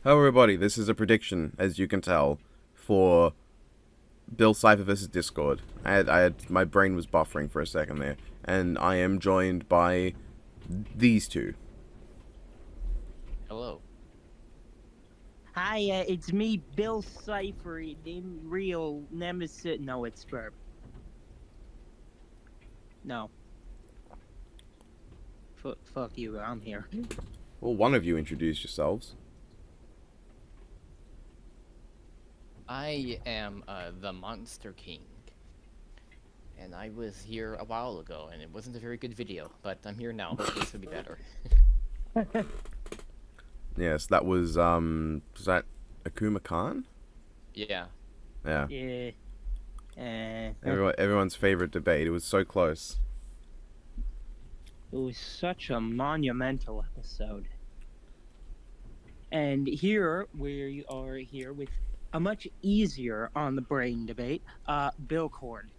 Hello, everybody. This is a prediction, as you can tell, for Bill Cipher versus Discord. My brain was buffering for a second there, and I am joined by these two. Hello. Hi, it's me, Bill Cipher, the real nemesis. No, it's Burp. No. Fuck you, I'm here. Well, one of you introduced yourselves. I am the Monster King. And I was here a while ago, and it wasn't a very good video, but I'm here now. Hopefully this will be better. Yes, that was that Akuma Khan? Yeah. Yeah. Yeah. Everyone's favorite debate. It was so close. It was such a monumental episode. And here we are here with a much easier on the brain debate. Bill Cord.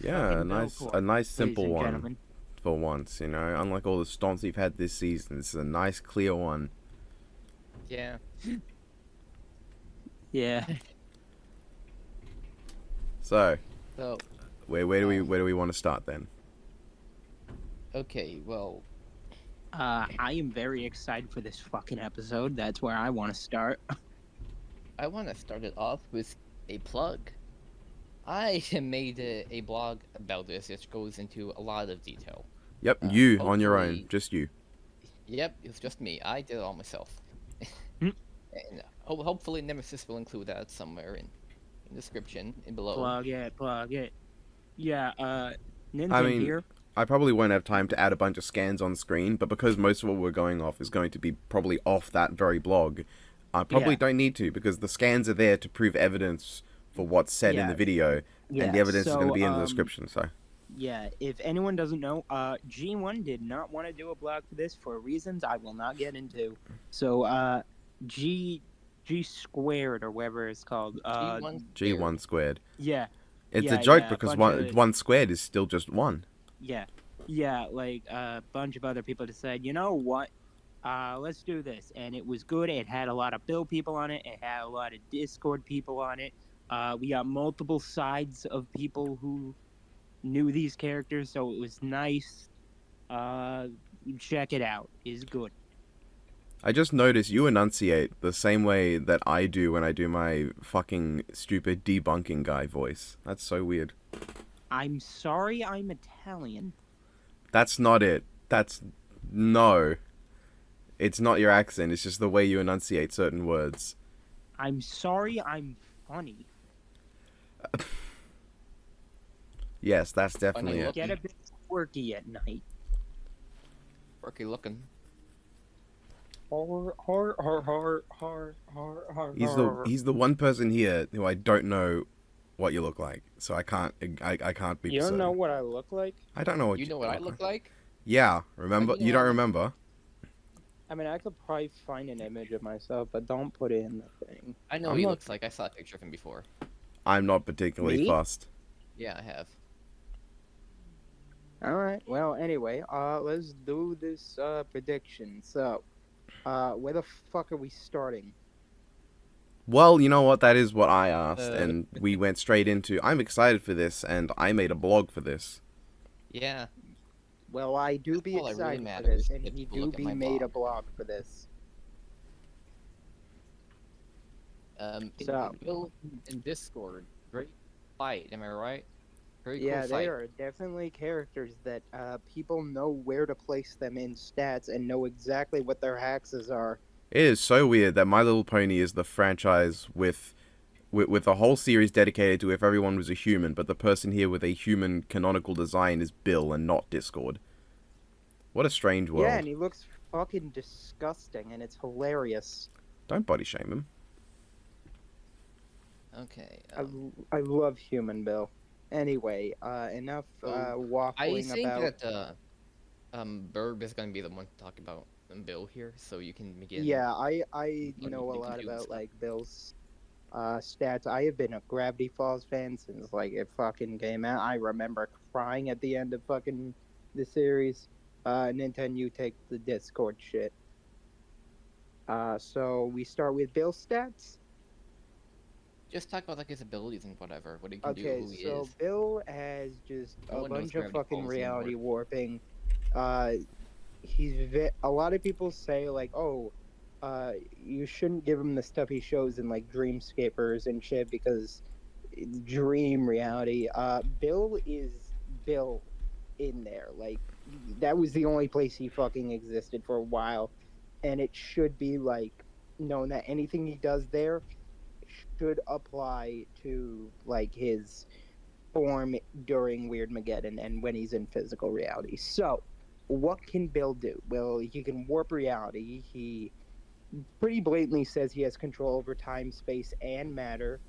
Yeah, a nice simple one gentlemen. for once. You know, unlike all the stomps we've had this season, this is a nice clear one. Yeah. Yeah. So, So, where do we want to start then? okay, well, I am very excited for this fucking episode. That's where I want to start. I want to start it off with a plug. I made a blog about this, which goes into a lot of detail. Yep, you on your hopefully- own, just you. Yep, it's just me. I did it all myself. Hmm. And hopefully Nemesis will include that somewhere in the description and below. Plug it. Yeah, Ninja I mean, here. I probably won't have time to add a bunch of scans on screen, but because most of what we're going off is going to be probably off that very blog, I probably don't need to, because the scans are there to prove evidence for what's said in the video, and the evidence is going to be in the description, so. Yeah, if anyone doesn't know, G1 did not want to do a blog for this for reasons I will not get into. So, G squared or whatever it's called. G1 squared. Yeah. It's yeah, a joke yeah, because bunch of- one squared is still just one. Yeah, like a bunch of other people decided, you know what? Let's do this, and it was good. It had a lot of Bill people on it. It had a lot of Discord people on it. We got multiple sides of people who knew these characters, so it was nice. Check it out. It's good. I just noticed you enunciate the same way that I do when I do my fucking stupid debunking guy voice. That's so weird. I'm sorry I'm Italian. That's not it. No. It's not your accent, it's just the way you enunciate certain words. I'm sorry I'm funny. Yes, that's definitely it. Get a bit quirky at night. Quirky looking. He's the one person here who I don't know what you look like, so I can't be. You don't certain. know what I look like? I don't know what You know what I look like? Yeah, remember? You know You don't what I- remember? I mean, I could probably find an image of myself, but don't put it in the thing. I know I'm what he not- looks like. I saw a picture of him before. I'm not particularly Me? fussed. Yeah, I have. All right. Well, anyway, let's do this prediction. So, where the fuck are we starting? Well, you know what? That is what I asked, Uh. and we went straight into. I'm excited for this, and I made a blog for this. Yeah. Well, I do be all that really excited for matters this, and if he people do look at be my made a blog. blog for this. So- Bill in Discord, great fight. Am I right? Very Yeah, cool they fight. are definitely characters that people know where to place them in stats and know exactly what their hexes are. It is so weird that My Little Pony is the franchise with a whole series dedicated to if everyone was a human, but the person here with a human canonical design is Bill and not Discord. What a strange world. Yeah, and he looks fucking disgusting, and it's hilarious. Don't body shame him. Okay. I love Human Bill. Anyway, enough I waffling think about. that Berg is gonna be the one to talk about Bill here, so you can begin. Yeah, I What know a you can lot do and about stuff. like Bill's stats. I have been a Gravity Falls fan since like it fucking came out. I remember crying at the end of fucking the series. Nintendo, you take the Discord shit. So we start with Bill stats. Just talk about like his abilities and whatever, what he can do, Okay, who he so is. Bill has just No a one knows bunch of Gravity fucking Falls anymore. reality warping. Uh, a lot of people say like, oh, you shouldn't give him the stuff he shows in like Dreamscapers and shit because it's dream reality. Bill is Bill in there. Like that was the only place he fucking existed for a while, and it should be like known that anything he does there should apply to like his form during Weird Mageddon and when he's in physical reality. So, what can Bill do? Well, he can warp reality. He pretty blatantly says he has control over time, space, and matter.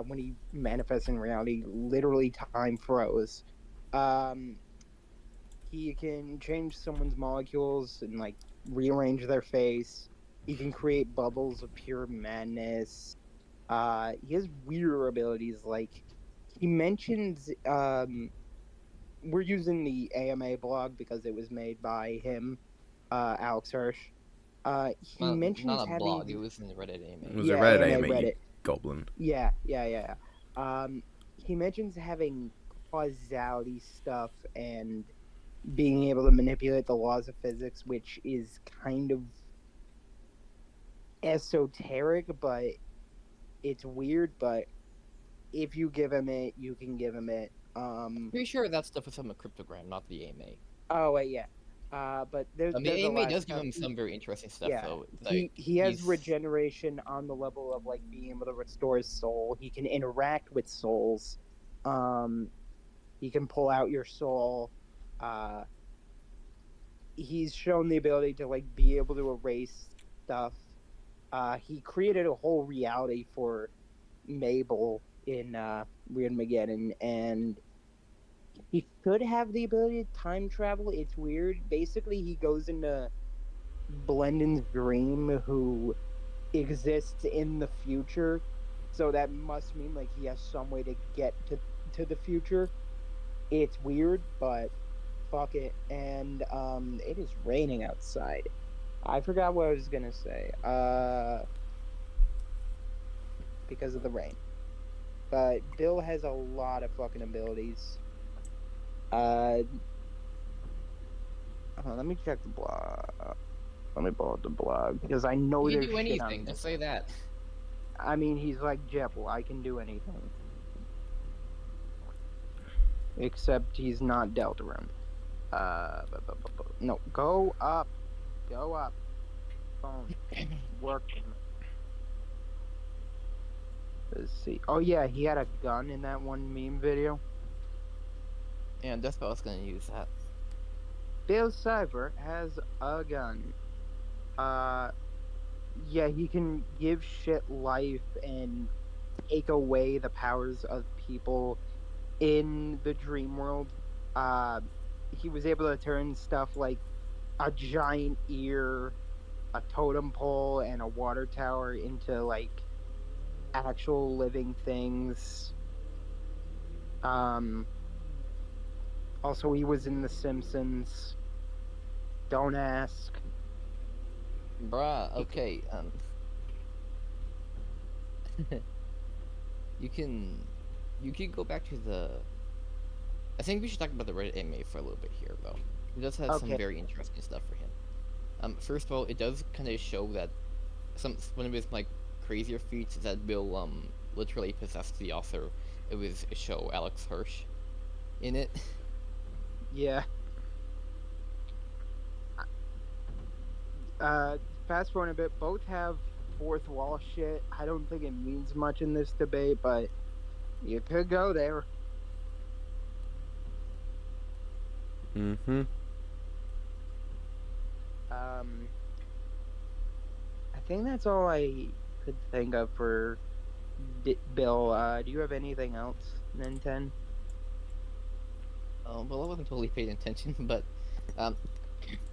When he manifests in reality, literally time froze. Um, he can change someone's molecules and like rearrange their face. He can create bubbles of pure madness. He has weirder abilities like he mentions we're using the AMA blog because it was made by him, Alex Hirsch. He mentions Not a having blog, it was in the Reddit It AMA. was a yeah, Reddit AMA AMA, you Reddit. goblin. Yeah. He mentions having causality stuff and being able to manipulate the laws of physics, which is kind of esoteric, but it's weird. But if you give him it, you can give him it. Pretty sure that stuff is from a cryptogram, not the AMA. Oh wait, yeah. But The there's a AMA lot of does give stuff. him some very interesting stuff, Yeah, though. Like, he has he's regeneration on the level of like being able to restore his soul. He can interact with souls. Um, he can pull out your soul. Uh, he's shown the ability to like be able to erase stuff. He created a whole reality for Mabel in Weird Mageddon, and he could have the ability to time travel. It's weird. Basically, he goes into Blendon's dream, who exists in the future. So that must mean like he has some way to get to the future. It's weird, but fuck it. And it is raining outside. I forgot what I was gonna say. Because of the rain. But Bill has a lot of fucking abilities. Let me check the blog. Let me pull up the blog because I know he can there's do shit on anything. this. Just say that. I mean, he's like Jeppel. I can do anything. Except he's not Deltarune. No, go up. Go up. Phone. Working. Let's see. Oh, yeah, he had a gun in that one meme video. And that's what I was gonna use that. Bill Cipher has a gun. Yeah, he can give shit life and take away the powers of people in the dream world. He was able to turn stuff like a giant ear, a totem pole, and a water tower into like actual living things. Also, he was in The Simpsons. Don't ask. Bruh, okay, you can go back to the... I think we should talk about the Reddit AMA for a little bit here, though. It does have some Okay. very interesting stuff for him. First of all, it does kind of show that one of his, like, crazier feats is that Bill, literally possessed the author of his show, Alex Hirsch, in it. Yeah. Fast forward a bit, both have fourth wall shit. I don't think it means much in this debate, but you could go there. Mm-hmm. I think that's all I could think of for Bill. Do you have anything else, Nintendo? Well, I wasn't totally paying attention, but,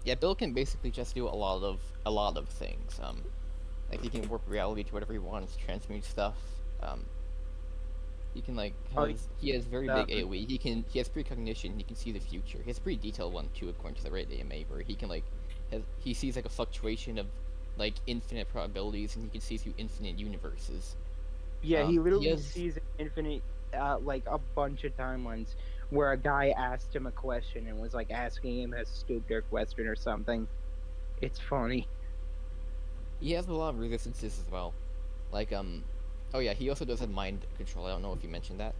yeah, Bill can basically just do a lot of things. Like, he can warp reality to whatever he wants, transmute stuff. He can, like, he has very big AoE. He has precognition. He can see the future. He has a pretty detailed one too, according to the Reddit AMA, where he can, like, he sees like a fluctuation of like infinite probabilities, and he can see through infinite universes. Yeah, he He literally has sees an infinite, like a bunch of timelines where a guy asked him a question and was like asking him a stupid question or something. It's funny. he has a lot of resistances as well. Like oh yeah, he also does have mind control. I don't know if you mentioned that,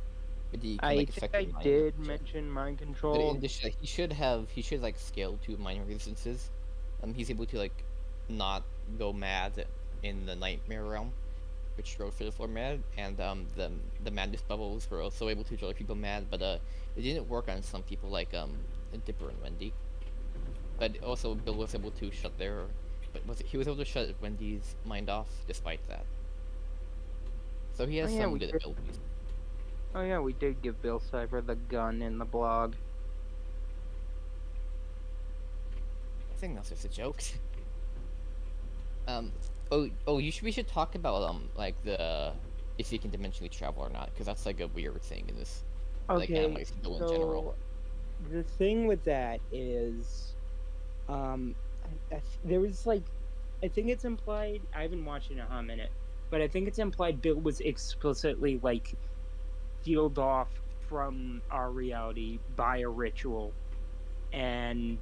but he can I like think affect I your mind. did mention mind But in control. addition, he should like scale to mind resistances. He's able to like not go mad in the nightmare realm, which drove Philip mad, and the madness bubbles were also able to drive people mad, but it didn't work on some people like Dipper and Wendy. But also Bill was able to shut their, but he was able to shut Wendy's mind off despite that. So he Oh has yeah, some we good did. abilities. Oh yeah, we did give Bill Cipher the gun in the blog. I think that's just a joke. um, we should talk about like the if he can dimensionally travel or not, because that's like a weird thing in this, like Okay, anime still in general. so the thing with that is, um, there was like, I think it's implied. I haven't watched it in a hot minute, but I think it's implied Bill was explicitly like sealed off from our reality by a ritual, and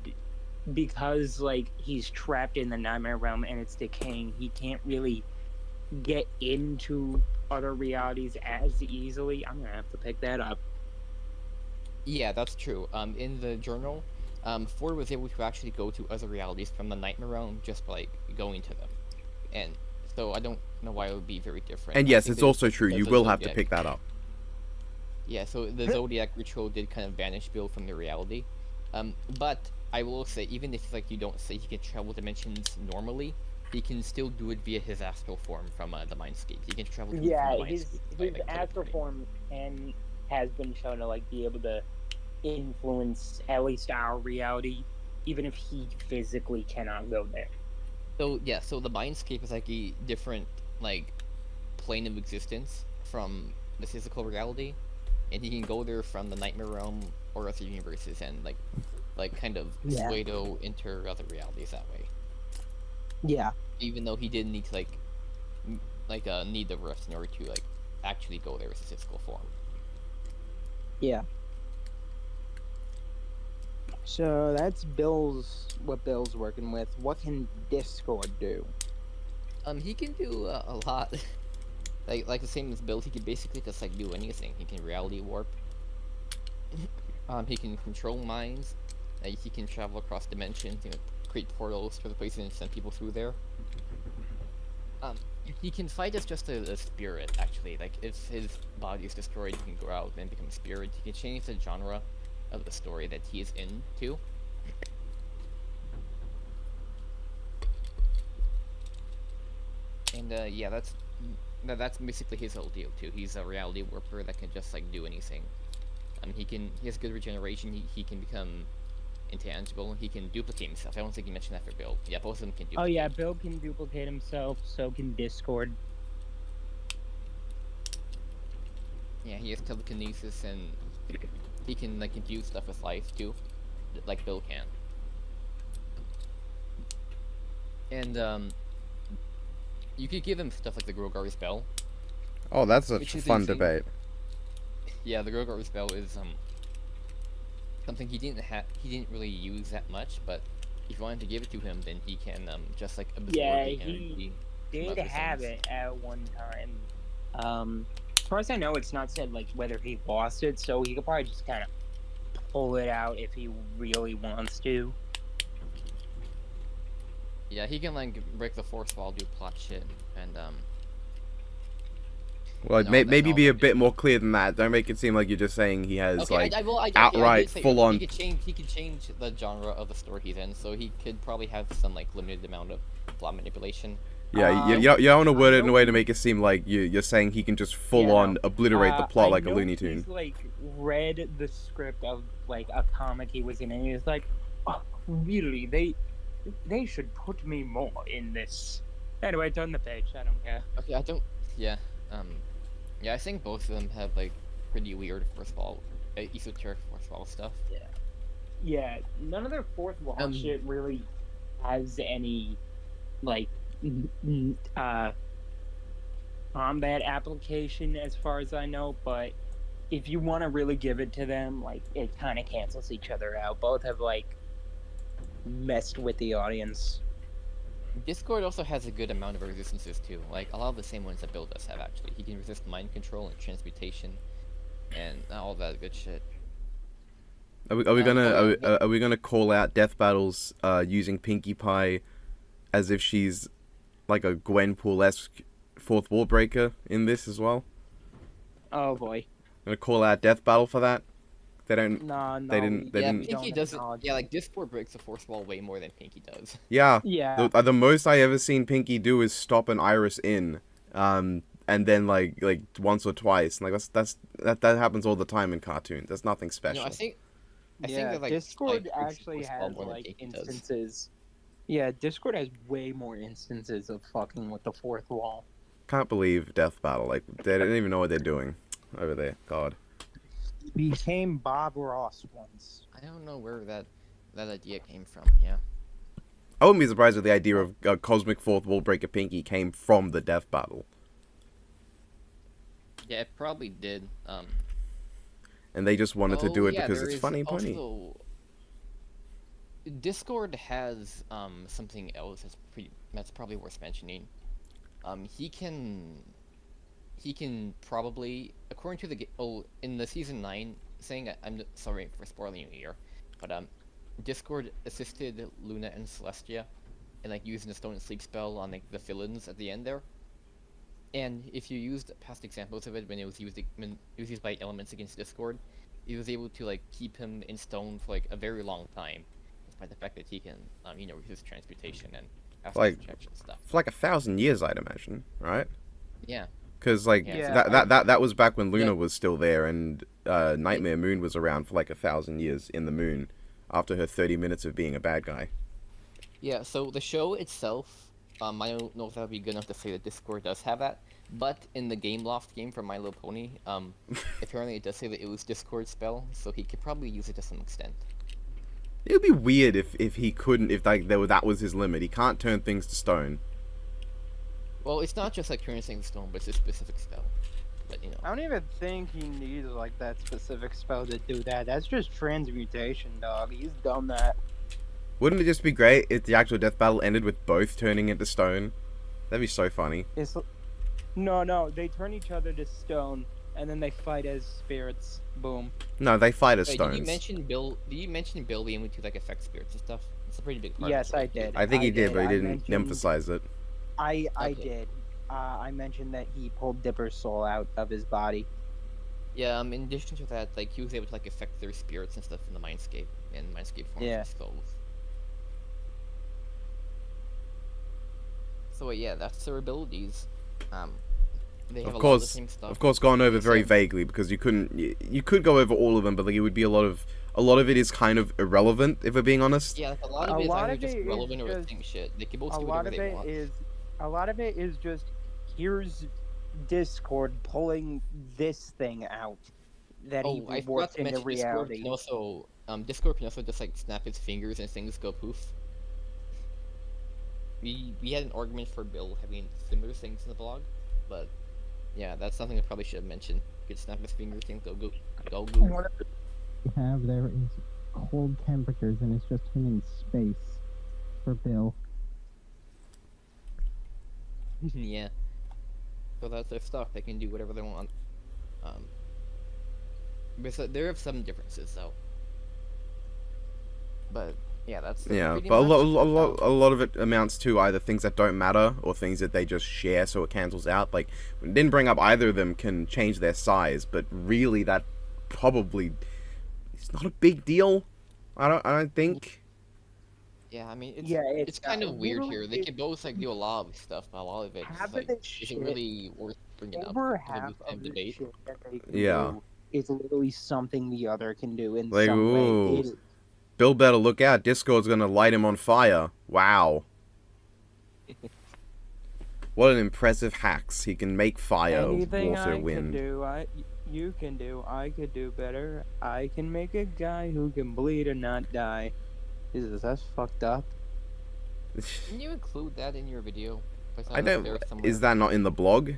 because like he's trapped in the nightmare realm and it's decaying, he can't really get into other realities as easily. I'm gonna have to pick that up. Yeah, that's true. In the journal, Ford was able to actually go to other realities from the nightmare realm just by like going to them, and so I don't know why it would be very different. And I yes, think it's that also true. You because of will have to Zodiac. pick that up. Yeah, so the Zodiac ritual did kind of banish Bill from the reality. But I will say, even if like you don't say he can travel dimensions normally, he can still do it via his astral form from the Mindscape. He can travel from Yeah, the his Mindscape by like astral teleporting. form has been shown to like be able to influence at least our reality, even if he physically cannot go there. So yeah, so the Mindscape is like a different like plane of existence from the physical reality, and he can go there from the nightmare realm or other universes and like kind of Yeah. pseudo enter other realities that way. Yeah. Even though he didn't need to need the rest in order to like actually go there as a physical form. Yeah. So that's what Bill's working with. What can Discord do? He can do a lot. like the same as Bill, he can basically just like do anything. He can reality warp. He can control minds. He can travel across dimensions, create portals for the places and send people through there. He can fight as just a spirit, actually. Like, if his body is destroyed, he can go out and become a spirit. He can change the genre of the story that he is in, too. And, yeah, that's basically his whole deal, too. He's a reality warper that can just, like, do anything. He has good regeneration. He can become intangible. He can duplicate himself. I don't think you mentioned that for Bill. Yeah, both of them can duplicate. Oh yeah, Bill can duplicate himself, so can Discord. Yeah, he has telekinesis, and he can like infuse stuff with life too, like Bill can. And you could give him stuff like the Grogar's Bell. Oh, that's Which such a is fun insane. debate. Yeah, the Grogar's Bell is something he didn't really use that much, but if you wanted to give it to him, then he can just like absorb Yeah, the he energy. from Did other have things. it at one time. As far as I know, it's not said like whether he lost it, so he could probably just kind of pull it out if he really wants to. Yeah, he can like break the fourth wall, do plot shit, and Well, and all that- maybe all be that a good bit more clear than that. Don't make it seem like you're just saying he has Okay, like I did outright say full okay, on. he could change the genre of the story he's in, so he could probably have some like limited amount of plot manipulation. Yeah, you don't want to word it in a way to make it seem like you're saying he can just full on obliterate the plot like a Looney Tune. He's like read the script of like a comic he was in, and he was like, "Oh, really? They should put me more in this." Anyway, turn the page. I don't care. Okay, I don't. Yeah, yeah, I think both of them have like pretty weird fourth wall, esoteric fourth wall stuff. Yeah, none of their fourth wall shit really has any like combat application as far as I know, but if you want to really give it to them, like it kind of cancels each other out. Both have like messed with the audience. Discord also has a good amount of resistances too. Like a lot of the same ones that Bill does have actually. He can resist mind control and transmutation, and all that good shit. Are we gonna oh, yeah, are we gonna call out Death Battles using Pinkie Pie as if she's like a Gwenpool-esque fourth wall breaker in this as well? Oh boy. Gonna call out Death Battle for that? They don't. No, They didn't. They yeah, didn't. Pinky don't doesn't. acknowledge Yeah, like Discord breaks the fourth wall way more than Pinky does. Yeah. Yeah. The most I ever seen Pinky do is stop an Iris in, and then like once or twice. Like that happens all the time in cartoons. That's nothing You special. know, I think Yeah, that, like, Discord Spike breaks the actually fourth wall has more than like Pinky does. instances. Yeah, Discord has way more instances of fucking with the fourth wall. Can't believe Death Battle. Like they don't even know what they're doing over there. God. Became Bob Ross once. I don't know where that idea came from. Yeah. I wouldn't be surprised if the idea of Cosmic Fourth Wall Breaker Pinky came from the Death Battle. Yeah, it probably did. And they just wanted to do it yeah, because there it's is funny. also... Discord has something else that's probably worth mentioning. He can probably, according to the in the season 9 thing, I'm sorry for spoiling you here, but Discord assisted Luna and Celestia in like using the Stone and Sleep spell on like the villains at the end there. And if you used past examples of it when it was used by elements against Discord, it was able to like keep him in stone for like a very long time, despite the fact that he can resist transmutation and Like- protection stuff. For like 1,000 years, I'd imagine, right? Yeah. Because like Yeah. that was back when Luna Yeah. was still there, and Nightmare Moon was around for like 1,000 years in the moon after her 30 minutes of being a bad guy. Yeah, so the show itself, I don't know if that would be good enough to say that Discord does have that, but in the Game Loft game from My Little Pony, apparently it does say that it was Discord's spell, so he could probably use it to some extent. It would be weird if he couldn't, if like that was his limit. He can't turn things to stone. Well, it's not just like turning things to stone, but it's a specific spell. But I don't even think he needs like that specific spell to do that. That's just transmutation, dog. He's done that. Wouldn't it just be great if the actual Death Battle ended with both turning into stone? That'd be so funny. It's no, they turn each other to stone, and then they fight as spirits. Boom. No, they fight as wait, stones. did you mention Bill being able to like affect spirits and stuff? It's a pretty big part. Yes, of it. I did. I think he did, but he I didn't mentioned- emphasize it. I Okay. did. I mentioned that he pulled Dipper's soul out of his body. Yeah. In addition to that, like he was able to like affect their spirits and stuff in the Mindscape and Mindscape forms Yeah. and skulls. So yeah, that's their abilities. They have Of a lot of the course, same stuff. of course, gone over very So- vaguely because you couldn't. You could go over all of them, but like it would be a lot of it is kind of irrelevant if we're being honest. Yeah, like a lot A of it is lot either of just it is relevant or the just- same shit. They can both A do lot whatever of they it want. is just here's Discord pulling this thing out that he I forgot warped to into mention Discord reality. can also Discord can also just like snap his fingers and things go poof. We had an argument for Bill having similar things in the blog, but yeah, that's something I probably should have mentioned. He could snap his fingers, things go What go. we have there is cold temperatures, and it's just him in space for Bill. Yeah. So that's their stuff. They can do whatever they want. There are some differences though. But yeah, that's Yeah, pretty but a much lot of it amounts to either things that don't matter or things that they just share, so it cancels out. Like, didn't bring up either of them can change their size, but really that probably is not a big deal. I don't think. Yeah, I mean, Yeah, it's kind of weird literally here. They can both like do a lot of stuff, but a lot of it Half is, like, of this isn't shit- really worth bringing up. Over because half of the of the debate. shit that they can Yeah. do is literally something the other can do in Like, some ooh. way. Bill better look out. Discord's gonna light him on fire. Wow. What an impressive hacks. He can make fire, Anything water, I wind. can do, you can do. I could do better. I can make a guy who can bleed and not die. Jesus, that's fucked up. Can you include that in your video? someplace I on don't. there somewhere. Is that not in the blog?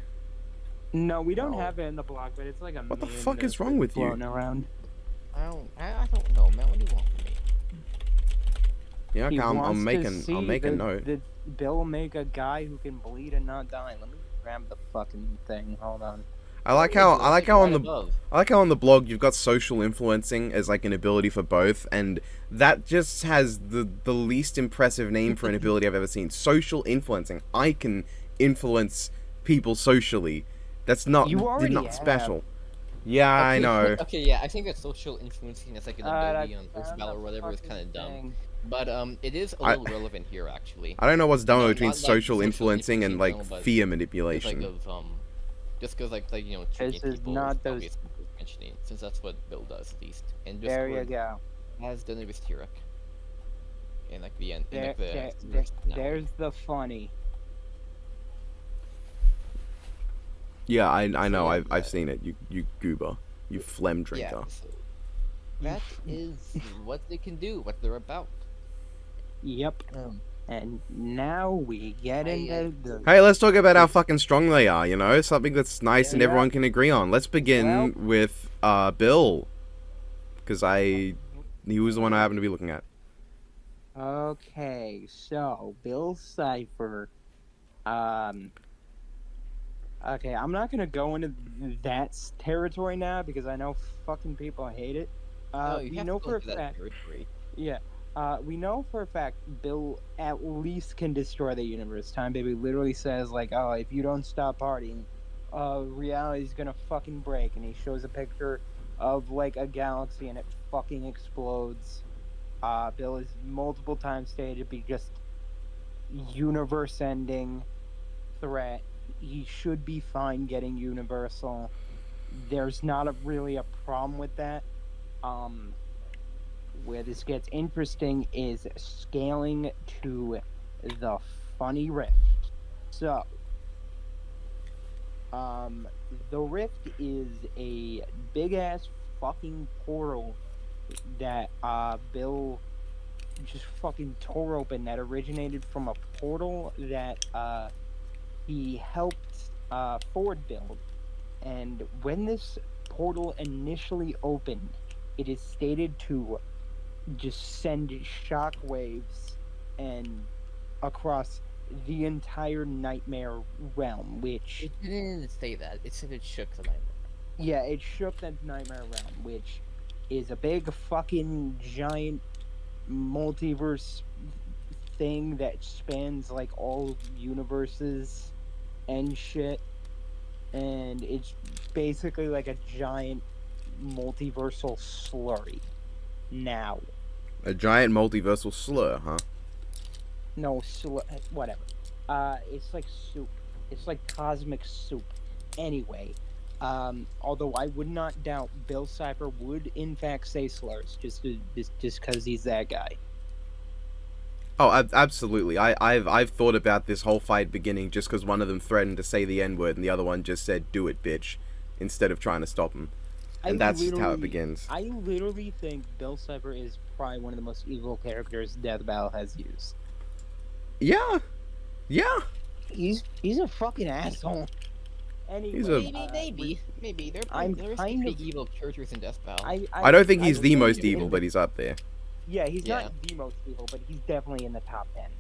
No, we don't No. have it in the blog, but it's like a What the meme fuck is that's wrong with you? floating around. I don't know, man. What do you want from me? Yeah, okay, He wants I'm to making. see I'll make a the, note. the Bill make a guy who can bleed and not die. Let me grab the fucking thing. Hold on. I like how on the above. I like how on the blog you've got social influencing as like an ability for both, and that just has the least impressive name for an ability I've ever seen. Social influencing. I can influence people socially. That's not You already not have. special. Yeah, I know. Okay, yeah, I think that social influencing is like an ability on that's Earthbound or whatever is fucking kind of dumb. thing. But it is a I- little relevant here actually. I don't know what's done No, between not like social social influencing and like influencing, but fear It's manipulation. like of just because like you know tricking This is people not is probably those- worth mentioning since that's what Bill does at least. And There you Discord go. has done it with Turek. In like the end, in There, like the there, next finale. there's the funny. Yeah, I know. So, I've seen it. You goober. You phlegm drinker. Yeah, so that is what they can do, what they're about. Yep. Um, And now we get into the. Hey, let's talk about how fucking strong they are, you know? Something that's nice and Yeah. everyone can agree on. Let's begin with Bill. Because he was the one I happened to be looking at. Okay, so Bill Cipher. Okay, I'm not gonna go into that territory now because I know fucking people hate it. no, you We have know to go for a into that fact. territory. Yeah. We know for a fact Bill at least can destroy the universe. Time Baby literally says like, "Oh, if you don't stop partying, reality's gonna fucking break." And he shows a picture of like a galaxy and it fucking explodes. Bill is multiple times stated to be just universe-ending threat. He should be fine getting universal. There's not really a problem with that. Where this gets interesting is scaling to the funny rift. So, the rift is a big ass fucking portal that Bill just fucking tore open that originated from a portal that he helped Ford build. And when this portal initially opened, it is stated to just send shockwaves and across the entire nightmare realm, which It didn't say that. It said it shook the nightmare. yeah, it shook the nightmare realm, which is a big fucking giant multiverse thing that spans like all universes and shit. And it's basically like a giant multiversal slurry. Now, A giant multiversal slur, huh? no, whatever. It's like soup. It's like cosmic soup. Anyway, although I would not doubt Bill Cipher would in fact say slurs, just because he's that guy. Oh, absolutely. I've thought about this whole fight beginning just because one of them threatened to say the N-word and the other one just said, "Do it, bitch," instead of trying to stop him. And that's just how it begins. I literally think Bill Cipher is probably one of the most evil characters Death Battle has used. Yeah. Yeah. He's a fucking asshole. Anyway, He's a- Maybe. There's I'm some kind pretty of- evil characters in Death Battle. I don't think he's the really most do evil, in but he's up there. Yeah, he's Yeah. not the most evil, but he's definitely in the top 10.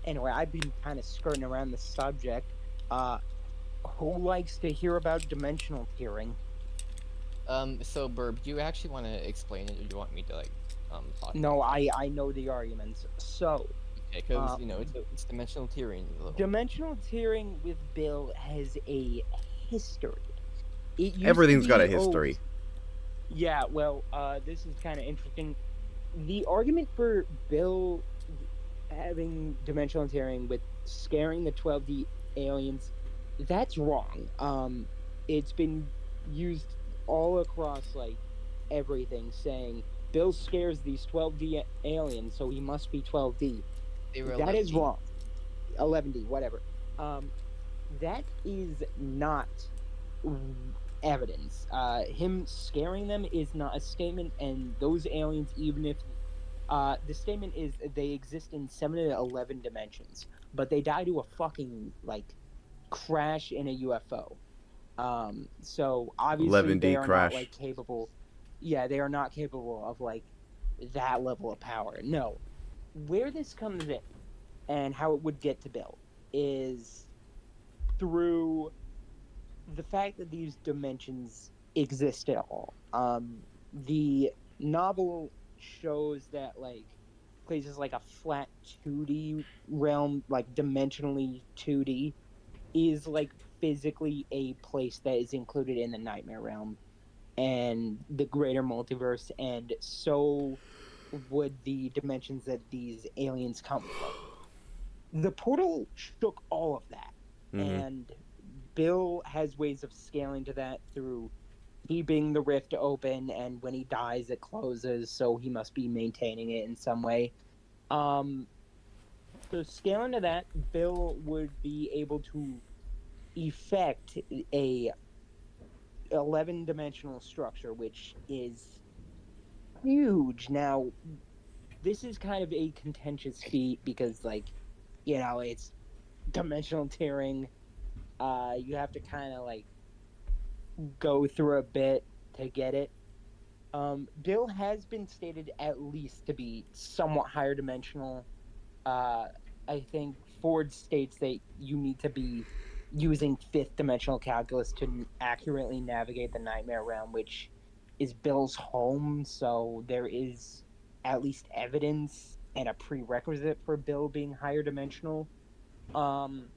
Anyway, I've been kind of skirting around the subject. Who likes to hear about dimensional tiering? So Burb, do you actually want to explain it, or do you want me to like, talk? No, I know the arguments. So, Okay, because you know it's dimensional tiering. a little. dimensional tiering with Bill has a history. It used to Everything's got a be, history. Yeah, well, this is kind of interesting. The argument for Bill having dimensional tearing with scaring the 12D aliens, that's wrong. It's been used all across, like, everything, saying Bill scares these 12D aliens, so he must be 12D. They were That is 11D. wrong. 11D, whatever. That is not evidence. Him scaring them is not a statement, and those aliens, even if The statement is they exist in 7 to 11 dimensions, but they die to a fucking like crash in a UFO. So obviously they 11D are not crash. like capable. Yeah, they are not capable of like that level of power. No, where this comes in and how it would get to Bill is through the fact that these dimensions exist at all. The novel shows that like places like a flat 2D realm, like dimensionally 2D, is like physically a place that is included in the nightmare realm and the greater multiverse, and so would the dimensions that these aliens come from. The portal shook all of that, Mm-hmm. and Bill has ways of scaling to that through keeping the rift open, and when he dies, it closes, so he must be maintaining it in some way. Um, so scaling to that, Bill would be able to effect a 11-dimensional structure, which is huge. Now, this is kind of a contentious feat because, like, it's dimensional tearing. You have to kind of like go through a bit to get it. Bill has been stated at least to be somewhat higher dimensional. Uh, I think Ford states that you need to be using fifth dimensional calculus to accurately navigate the nightmare realm, which is Bill's home. So there is at least evidence and a prerequisite for Bill being higher dimensional. Um,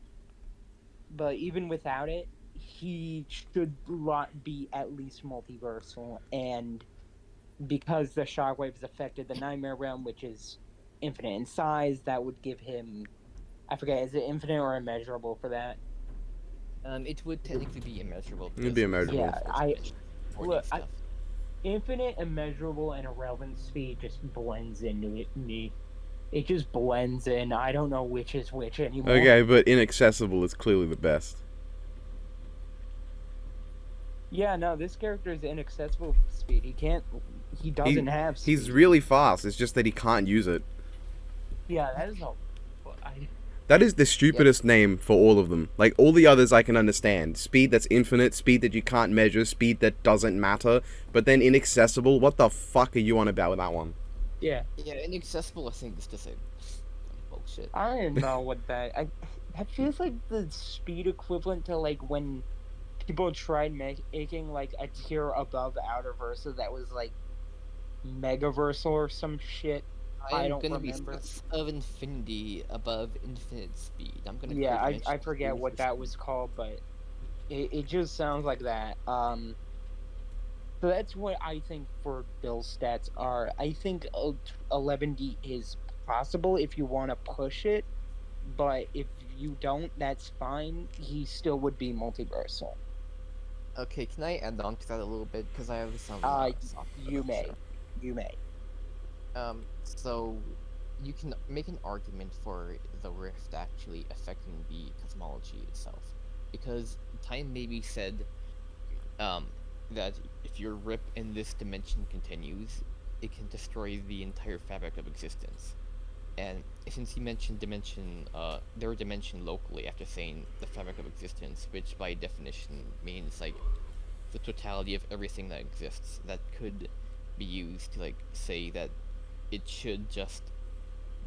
but even without it, he should be at least multiversal. And because the shockwaves affected the nightmare realm, which is infinite in size, that would give him, I forget, is it infinite or immeasurable for that? It would technically be immeasurable It'd because be it was immeasurable. Yeah, the first I dimension for look, these stuff. infinite, immeasurable, and irrelevant speed just blends into it. It just blends in. I don't know which is which anymore. Okay, but inaccessible is clearly the best. Yeah, no, this character is inaccessible speed. He doesn't have speed. He's really fast. It's just that he can't use it. Yeah, that is a. I, That is the stupidest name for all of them. Like, all the others I can understand. Speed that's infinite, speed that you can't measure, speed that doesn't matter. But then inaccessible, what the fuck are you on about with that one? yeah, Yeah, inaccessible I think is just a bullshit. I don't know what that. That feels like the speed equivalent to like when people tried making like a tier above Outer Versa that was like Megaversal or some shit. I I'm don't gonna remember. be Sons of Infinity above infinite speed. I'm gonna Yeah, create I dimension forget 2 what for that speed. was called, but it just sounds like that. So that's what I think for Bill's stats are. I think 11D is possible if you want to push it, but if you don't, that's fine. He still would be multiversal. Okay, can I add on to that a little bit because I have some soft You may, sure. you may. So you can make an argument for the rift actually affecting the cosmology itself, because Time maybe said, that if your rip in this dimension continues, it can destroy the entire fabric of existence. And since he mentioned their dimension locally after saying the fabric of existence, which by definition means like the totality of everything that exists, that could be used to like say that it should just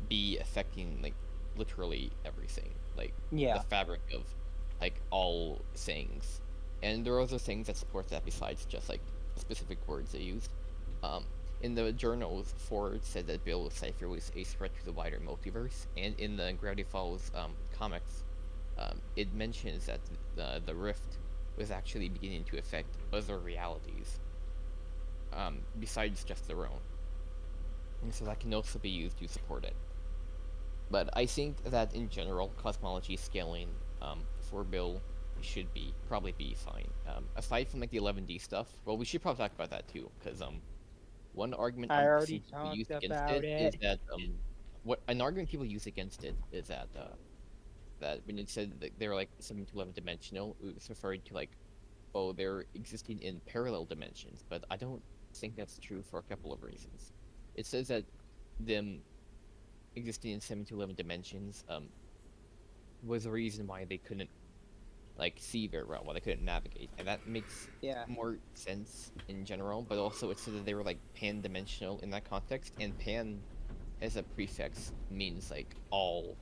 be affecting like literally everything, like Yeah. the fabric of like all things. And there are other things that support that besides just like specific words they used. In the journals, Ford said that Bill Cipher was a threat to the wider multiverse, and in the Gravity Falls comics, it mentions that the rift was actually beginning to affect other realities, besides just their own. And so that can also be used to support it. But I think that in general, cosmology scaling for Bill should probably be fine. Aside from like the 11D stuff, well, we should probably talk about that too, because one argument I already some people use talked against about it is it. that what an argument people use against it is that that when it said that they're like 7 to 11 dimensional, it's referring to like, oh, they're existing in parallel dimensions, but I don't think that's true for a couple of reasons. It says that them existing in 7 to 11 dimensions was the reason why they couldn't like see very well, why they couldn't navigate, and that makes Yeah. more sense in general. But also, it's so that they were like pan-dimensional in that context, and pan as a prefix means like all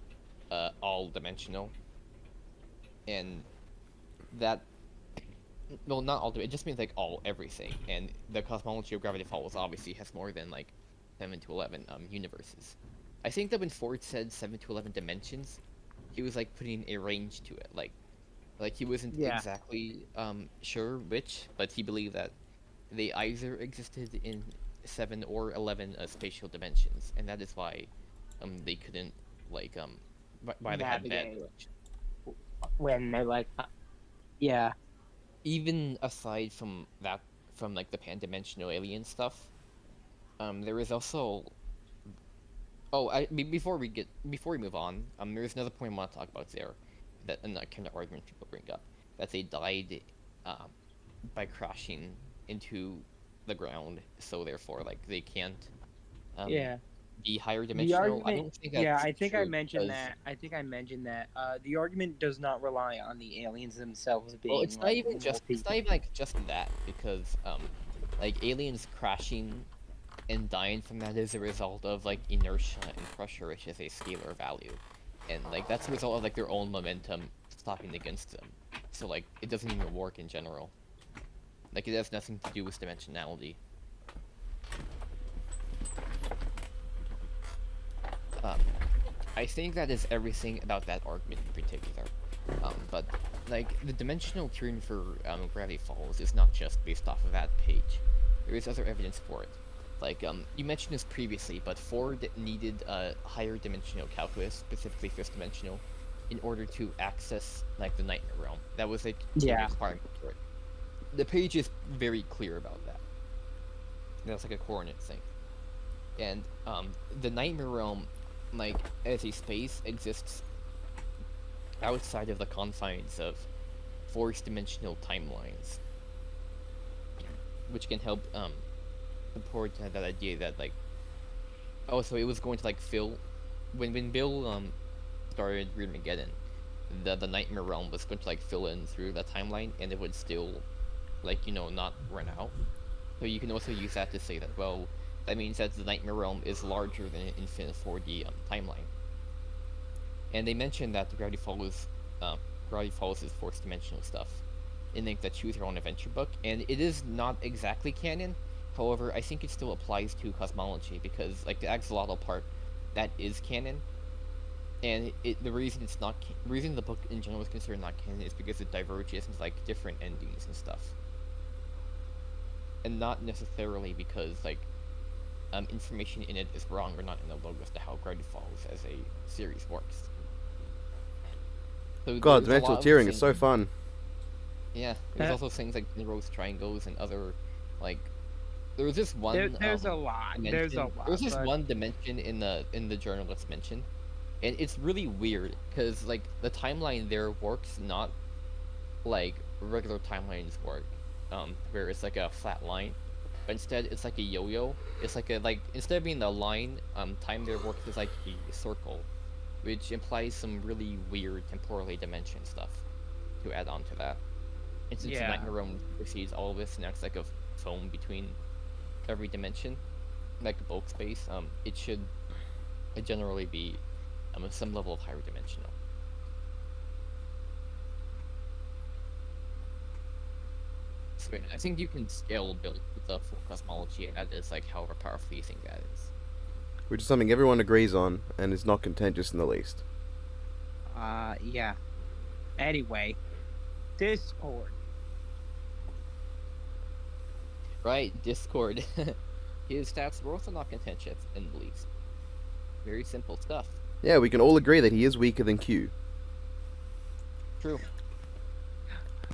dimensional, and that well, not all. It just means like all everything, and the cosmology of Gravity Falls obviously has more than like 7 to 11 universes. I think that when Ford said 7 to 11 dimensions, he was like putting a range to it, like he wasn't Yeah. exactly sure which, but he believed that they either existed in 7 or 11 spatial dimensions, and that is why they couldn't like why they had bad Navigate. direction. When they're like, yeah, Even aside from that, from like the pan-dimensional alien stuff, there is also before we move on, there's another point I want to talk about there, that and that kind of argument people bring up, that they died by crashing into the ground, so therefore like they can't yeah. be higher The dimensional. I argument, don't think that's yeah, I think I true, mentioned because- that. I think I mentioned that. The argument does not rely on the aliens themselves being. Well, it's not like, even just multi- it's not even like just that, because like aliens crashing and dying from that is a result of like inertia and pressure, which is a scalar value, and like that's a result of like their own momentum stopping against them. So like it doesn't even work in general. Like it has nothing to do with dimensionality. I think that is everything about that argument in particular. But like the dimensional theory for Gravity Falls is not just based off of that page. There is other evidence for it. Like you mentioned this previously, but Ford needed a higher dimensional calculus, specifically fifth dimensional, in order to access like the Nightmare Realm. That was like a Yeah. requirement for it. The page is very clear about that. That's like a coordinate thing. And the Nightmare Realm, like as a space, exists outside of the confines of fourth dimensional timelines, which can help support that idea that like so it was going to like fill when Bill started Armageddon, the Nightmare Realm was going to like fill in through the timeline, and it would still like not run out. So you can also use that to say that, well, that means that the Nightmare Realm is larger than an infinite 4D timeline. And they mentioned that the Gravity Falls is fourth dimensional stuff in like the Choose Your Own Adventure book, and it is not exactly canon. However, I think it still applies to cosmology, because like the axolotl part, that is canon. And the reason it's not the reason the book in general is considered not canon is because it diverges into like different endings and stuff, and not necessarily because like information in it is wrong or not in the logos to how Gravity Falls as a series works. So God, there's a lot dimensional of tiering is things- so fun. Yeah, there's Uh, also things like Penrose triangles and other like. There was this one. there's a lot. There's a dimension- lot. There's this but- one dimension in the journalist mentioned, and it's really weird because like the timeline there works not like regular timelines work, where it's like a flat line, but instead it's like a yo-yo. It's like instead of being the line, time there works as like a circle, which implies some really weird temporally dimension stuff to add on to that. And since the Yeah. Nightmare Realm precedes all of this and acts like a foam between every dimension, like a bulk space, it should generally be some level of higher dimensional. So I think you can scale build with the full cosmology, and that is like however powerful you think that is. Which is something everyone agrees on and is not contentious in the least. Yeah. Anyway, Discord. Right, Discord. His stats were also not contentious in the least. Very simple stuff. Yeah, we can all agree that he is weaker than Q. True.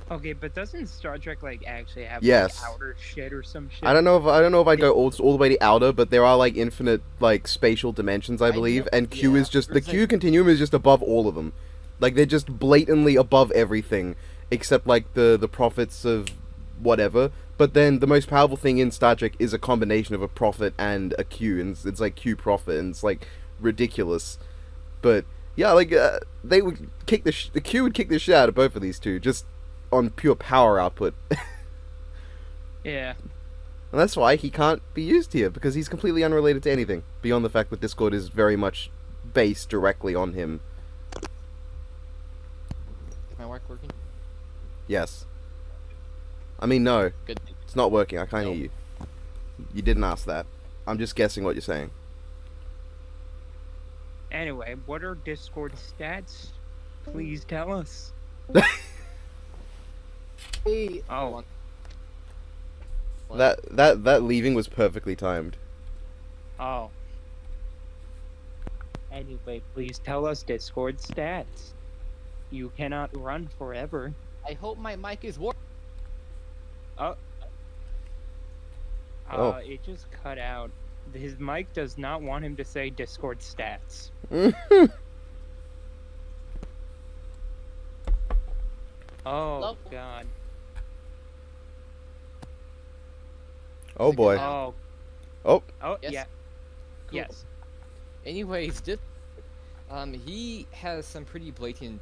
Okay, but doesn't Star Trek like actually have Yes. like outer shit or some shit? I don't know if I go all the way to outer, but there are like infinite like spatial dimensions, I I believe, know- and Q yeah, is just the there's, Q like- continuum is just above all of them. Like they're just blatantly above everything, except like the prophets of whatever. But then the most powerful thing in Star Trek is a combination of a Prophet and a Q, and it's like Q Prophet, and it's like ridiculous. But yeah, like they would kick the Q would kick the shit out of both of these two just on pure power output. Yeah. And that's why he can't be used here, because he's completely unrelated to anything, beyond the fact that Discord is very much based directly on him. Is my mic working? Yes. I mean, no. Good. It's not working, I can't No. hear you. You didn't ask that. I'm just guessing what you're saying. Anyway, what are Discord stats? Please tell us. Hey. Oh. That leaving was perfectly timed. Oh. Anyway, please tell us Discord stats. You cannot run forever. I hope my mic is working. Oh. It just cut out. His mic does not want him to say Discord stats. Oh, Hello? God. Oh boy. Oh. Oh. Oh, Yes. yeah. Cool. Yes. Anyways, he has some pretty blatant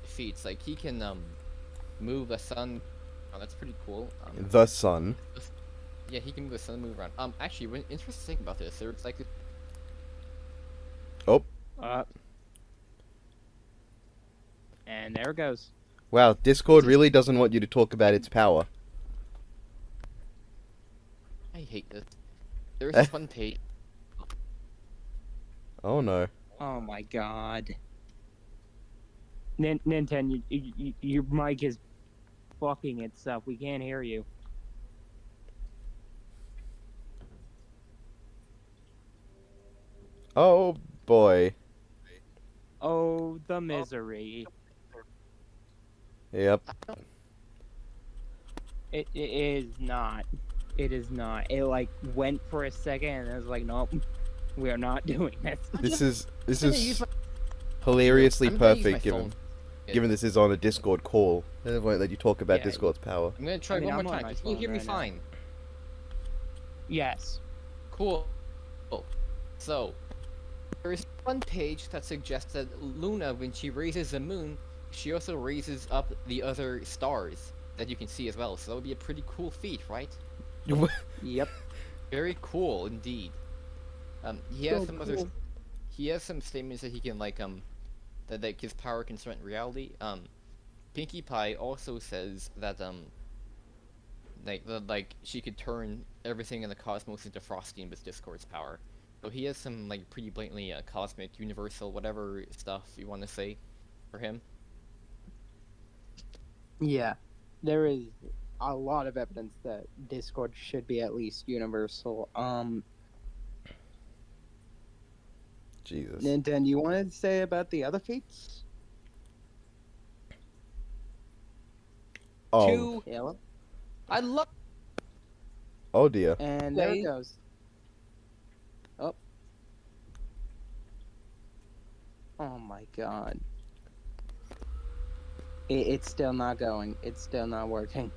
feats. Like he can move the sun. Oh, that's pretty cool. The sun. Yeah, he can move the sun, move around. Actually, when interesting about this, there's like Oh. And there it goes. Wow, Discord really doesn't want you to talk about its power. I hate this. There's this one page. Oh no. Oh my God. Nintendo, your mic is fucking itself. We can't hear you. Oh boy. Oh, the misery. Yep. It is not. It is not. It like went for a second and it was like, nope, we are not doing this. This gonna use is my- hilariously I'm gonna use my perfect phone. given this is on a Discord call. They won't let you talk about Yeah. Discord's power. I'm gonna try I mean, one I'm more on time. my Can you phone hear me right now. fine? Yes. Cool. So, there is one page that suggests that Luna, when she raises the moon, she also raises up the other stars that you can see as well. So that would be a pretty cool feat, right? Yep. Very cool indeed. He has So some other. cool. He has some statements that he can that his power can certain reality. Pinkie Pie also says that like she could turn everything in the cosmos into frosting with Discord's power. So he has some like pretty blatantly cosmic, universal, whatever stuff you want to say for him. Yeah, there is a lot of evidence that Discord should be at least universal. Jesus. Nintendo, you wanted to say about the other feats? Oh. Two. Yeah. I love. Oh dear. And there it Wait. goes. Oh. Oh my God. It's still not going. It's still not working.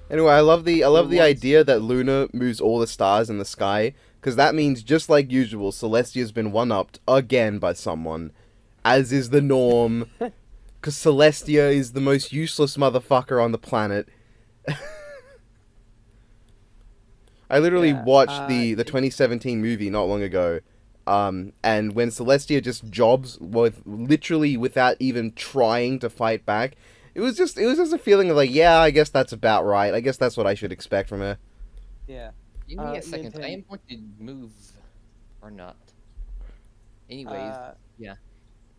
Anyway, I love the was- idea that Luna moves all the stars in the sky, because that means, just like usual, Celestia's been one-upped again by someone, as is the norm, because Celestia is the most useless motherfucker on the planet. I literally Yeah, watched the 2017 movie not long ago, and when Celestia just jobs literally without even trying to fight back, it was just a feeling of like, yeah, I guess that's about right. I guess that's what I should expect from her. Yeah. Give me a second. I Nintendo- am going to move, or not. Anyways,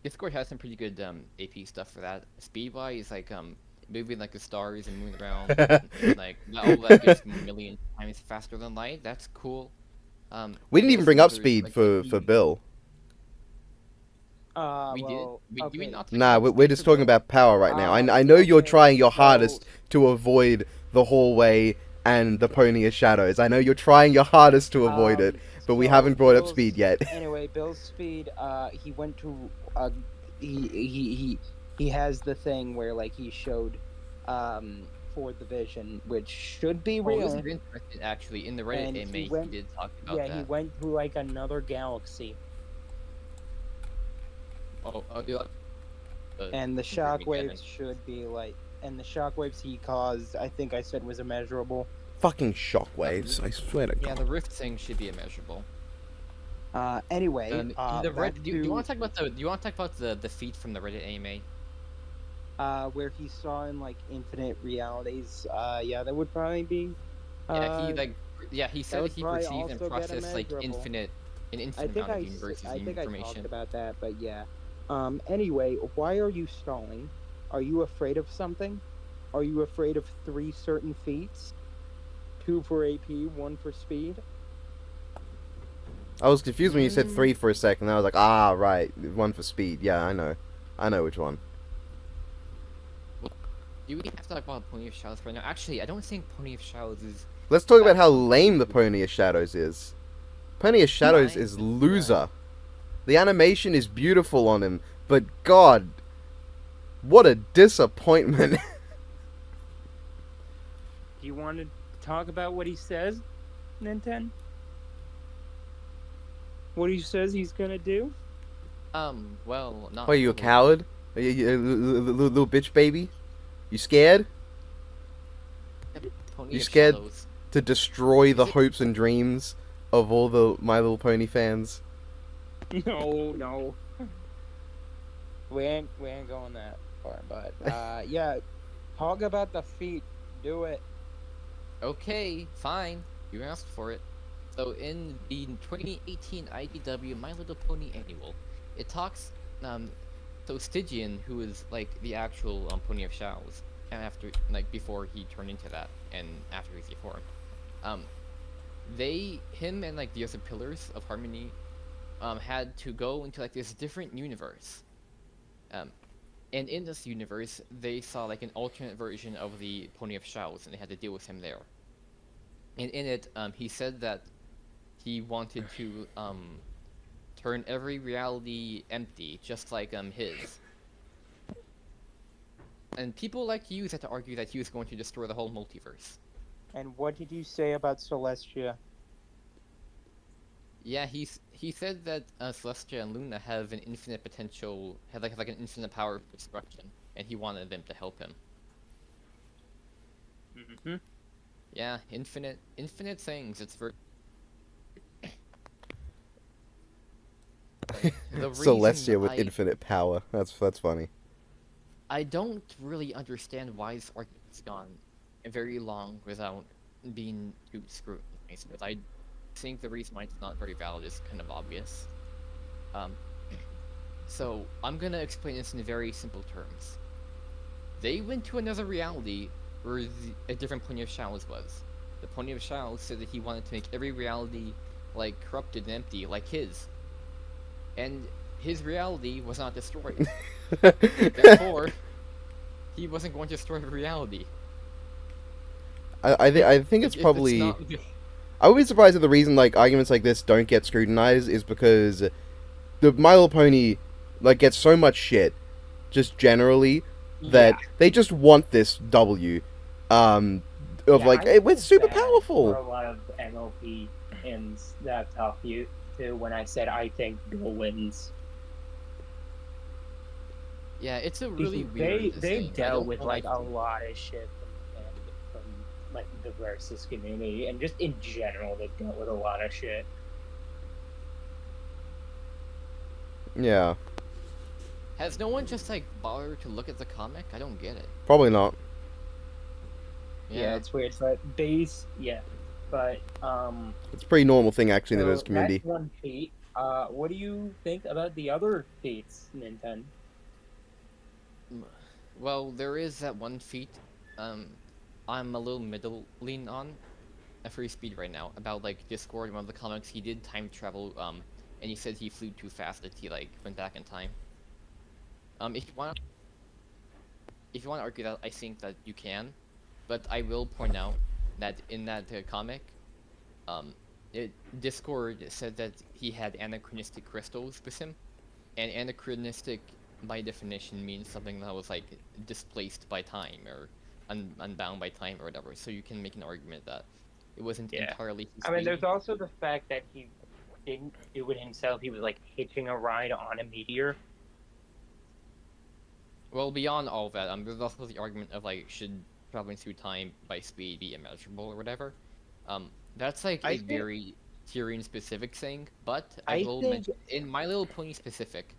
Discord has some pretty good AP stuff for that. Speed-wise, like moving like the stars and moving around, and, like that gets a million times faster than light. That's cool. We didn't even bring up There's, speed like, for the- Bill. We well, did. okay. We not. Nah, we're just talking about power right now. Um, I know you're okay, trying your so- hardest to avoid the hallway and the pony of shadows. I know you're trying your hardest to avoid it, but we so haven't brought up Bill's- speed yet. Anyway, Bill's speed. He went to. He has the thing where like he showed, fourth division, which should be Oh, it was real. very interesting, actually. In the Reddit And AMA, he he went- did talk about Yeah, that. he went to like another galaxy, Oh, yeah. and the Armageddon. shockwaves should be like, and the shockwaves he caused, I think I said was immeasurable. Fucking shockwaves! I swear to Yeah, God. the rift thing should be immeasurable. Anyway, In the back Reddit, do you want to to talk about the? You want to talk about the feat from the Reddit AMA? where he saw in like infinite realities. Yeah, that would probably be. He said would that he probably perceived and also get processed like immeasurable. an I infinite think amount of universes I and think I talked information. about that, but yeah. Anyway, why are you stalling? Are you afraid of something? Are you afraid of 3 certain feats? 2 for AP, 1 for speed? I was confused when you said 3 for a second. I was like, ah, right, 1 for speed. Yeah, I know which one. Do we have to talk about Pony of Shadows right now? Actually, I don't think Pony of Shadows is. Let's talk about how lame the Pony of Shadows is. Pony of Shadows Mine is is loser. The animation is beautiful on him, but God, what a disappointment. Do you want to talk about what he says, Nintendo? What he says he's gonna do? Well, not. What, are you a really. coward? Are you a little bitch baby? You scared Pony You of scared? Shadows. to destroy the Is it- hopes and dreams of all the My Little Pony fans? No. We ain't going that far, but yeah, talk about the feat. Do it. Okay, fine. You asked for it. So in the 2018 IDW My Little Pony Annual, it talks so Stygian, who is like the actual Pony of Shadows, and after before he turned into that, and after he's reformed, him and like the other pillars of harmony, had to go into like this different universe. And in this universe, they saw like an alternate version of the Pony of Shadows, and they had to deal with him there. And in it, he said that he wanted to turn every reality empty, just like his. And people like to use that to argue that he was going to destroy the whole multiverse. And what did you say about Celestia? Yeah, he said that Celestia and Luna have an infinite potential, have like an infinite power of destruction, and he wanted them to help him. Mm-hmm. Yeah, infinite things. It's very. The reason Celestia with I- infinite power. That's funny. I don't really understand why this argument's gone very long without being too scrutinized, but I think the reason why it's not very valid is kind of obvious. So I'm gonna explain this in very simple terms. They went to another reality where a different Pony of Shadows was. The Pony of Shadows said that he wanted to make every reality like corrupted and empty, like his. And his reality was not destroyed. Therefore, he wasn't going to destroy reality. I think it's If probably. not- I would be surprised if the reason like arguments like this don't get scrutinized is because the My Little Pony gets so much shit, just generally, that they just want this W, it's super For powerful. a lot of MLP fans that I've talked to when I said I think Bill wins. Yeah, it's a really weird They thing. I dealt don't with know, like a lot of shit from like the versus community, and just in general they dealt with a lot of shit. Yeah, Has no one just bothered to look at the comic? I don't get it. probably not. Yeah, it's weird, but but It's a pretty normal thing actually in the so Nerdist community. that's one feat. What do you think about the other feats, Nintendo? Well, there is that one feat. I'm a little middle lean on at free speed right now about Discord. One of the comics, he did time travel. And he said he flew too fast that he went back in time. If you want to argue that, I think that you can, but I will point out that in that comic, Discord said that he had anachronistic crystals with him, and anachronistic by definition means something that was displaced by time or unbound by time or whatever. So you can make an argument that it wasn't Yeah. entirely his I mean, speed. there's also the fact that he didn't do it himself. He was like hitching a ride on a meteor. Well, beyond all that, there's also the argument of like, should traveling through time by speed be immeasurable or whatever. That's like I a think- very Tyrion-specific thing, but I I will think- mention in My Little Pony specific,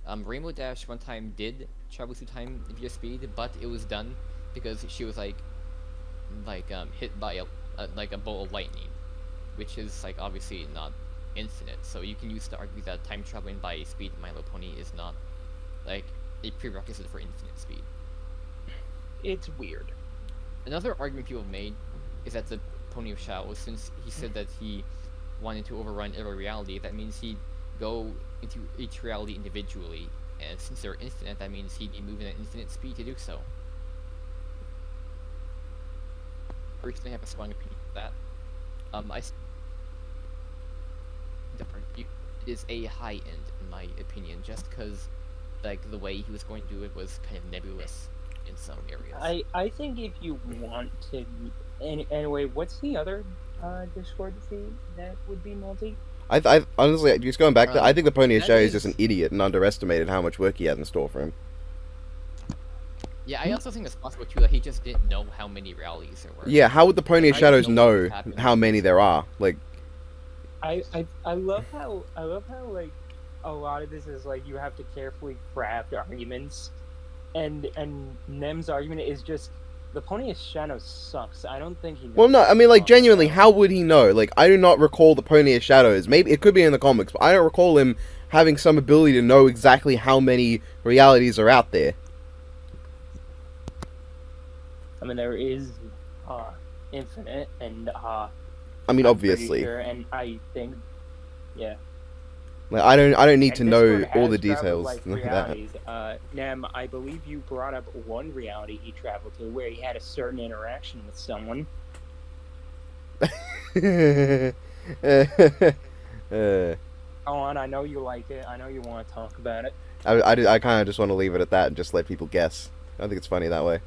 Rainbow Dash one time did travel through time via speed, but it was done because she was like hit by a bolt of lightning, which is like obviously not infinite. So you can use to argue that time traveling by speed in My Little Pony is not like a prerequisite for infinite speed. It's weird. Another argument people have made is that the Pony of Shadows, since he said that he wanted to overrun every reality, that means he'd go into each reality individually, and since they're infinite, that means he'd be moving at infinite speed to do so. I personally have a strong opinion of that. The argue is a high end, in my opinion, just because like the way he was going to do it was kind of nebulous in some areas. I think if you want to, anyway, what's the other Discord feed that would be multi? I honestly, just going back to, I think the Pony of that Shadows is just is- an idiot and underestimated how much work he has in store for him. Yeah, I also think it's possible too that he just didn't know how many realities there were. Yeah, how would the Pony of I Shadows don't know know what happened. how many there are? Like, I love how like a lot of this is like you have to carefully craft arguments, and Nem's argument is just the Pony of Shadows sucks. I don't think he knows. well, no, I mean, like, Oh, genuinely, no. how would he know? Like, I do not recall the Pony of Shadows. Maybe it could be in the comics, but I don't recall him having some ability to know exactly how many realities are out there. I mean, there is infinite, and I mean, I'm pretty obviously, sure, and I think, yeah. like, I don't need And to know Discord all has the traveled, details like, like that. realities. Nem, I believe you brought up one reality he traveled to where he had a certain interaction with someone. Go on, I know you like it. I know you want to talk about it. I kind of just want to leave it at that and just let people guess. I think it's funny that way.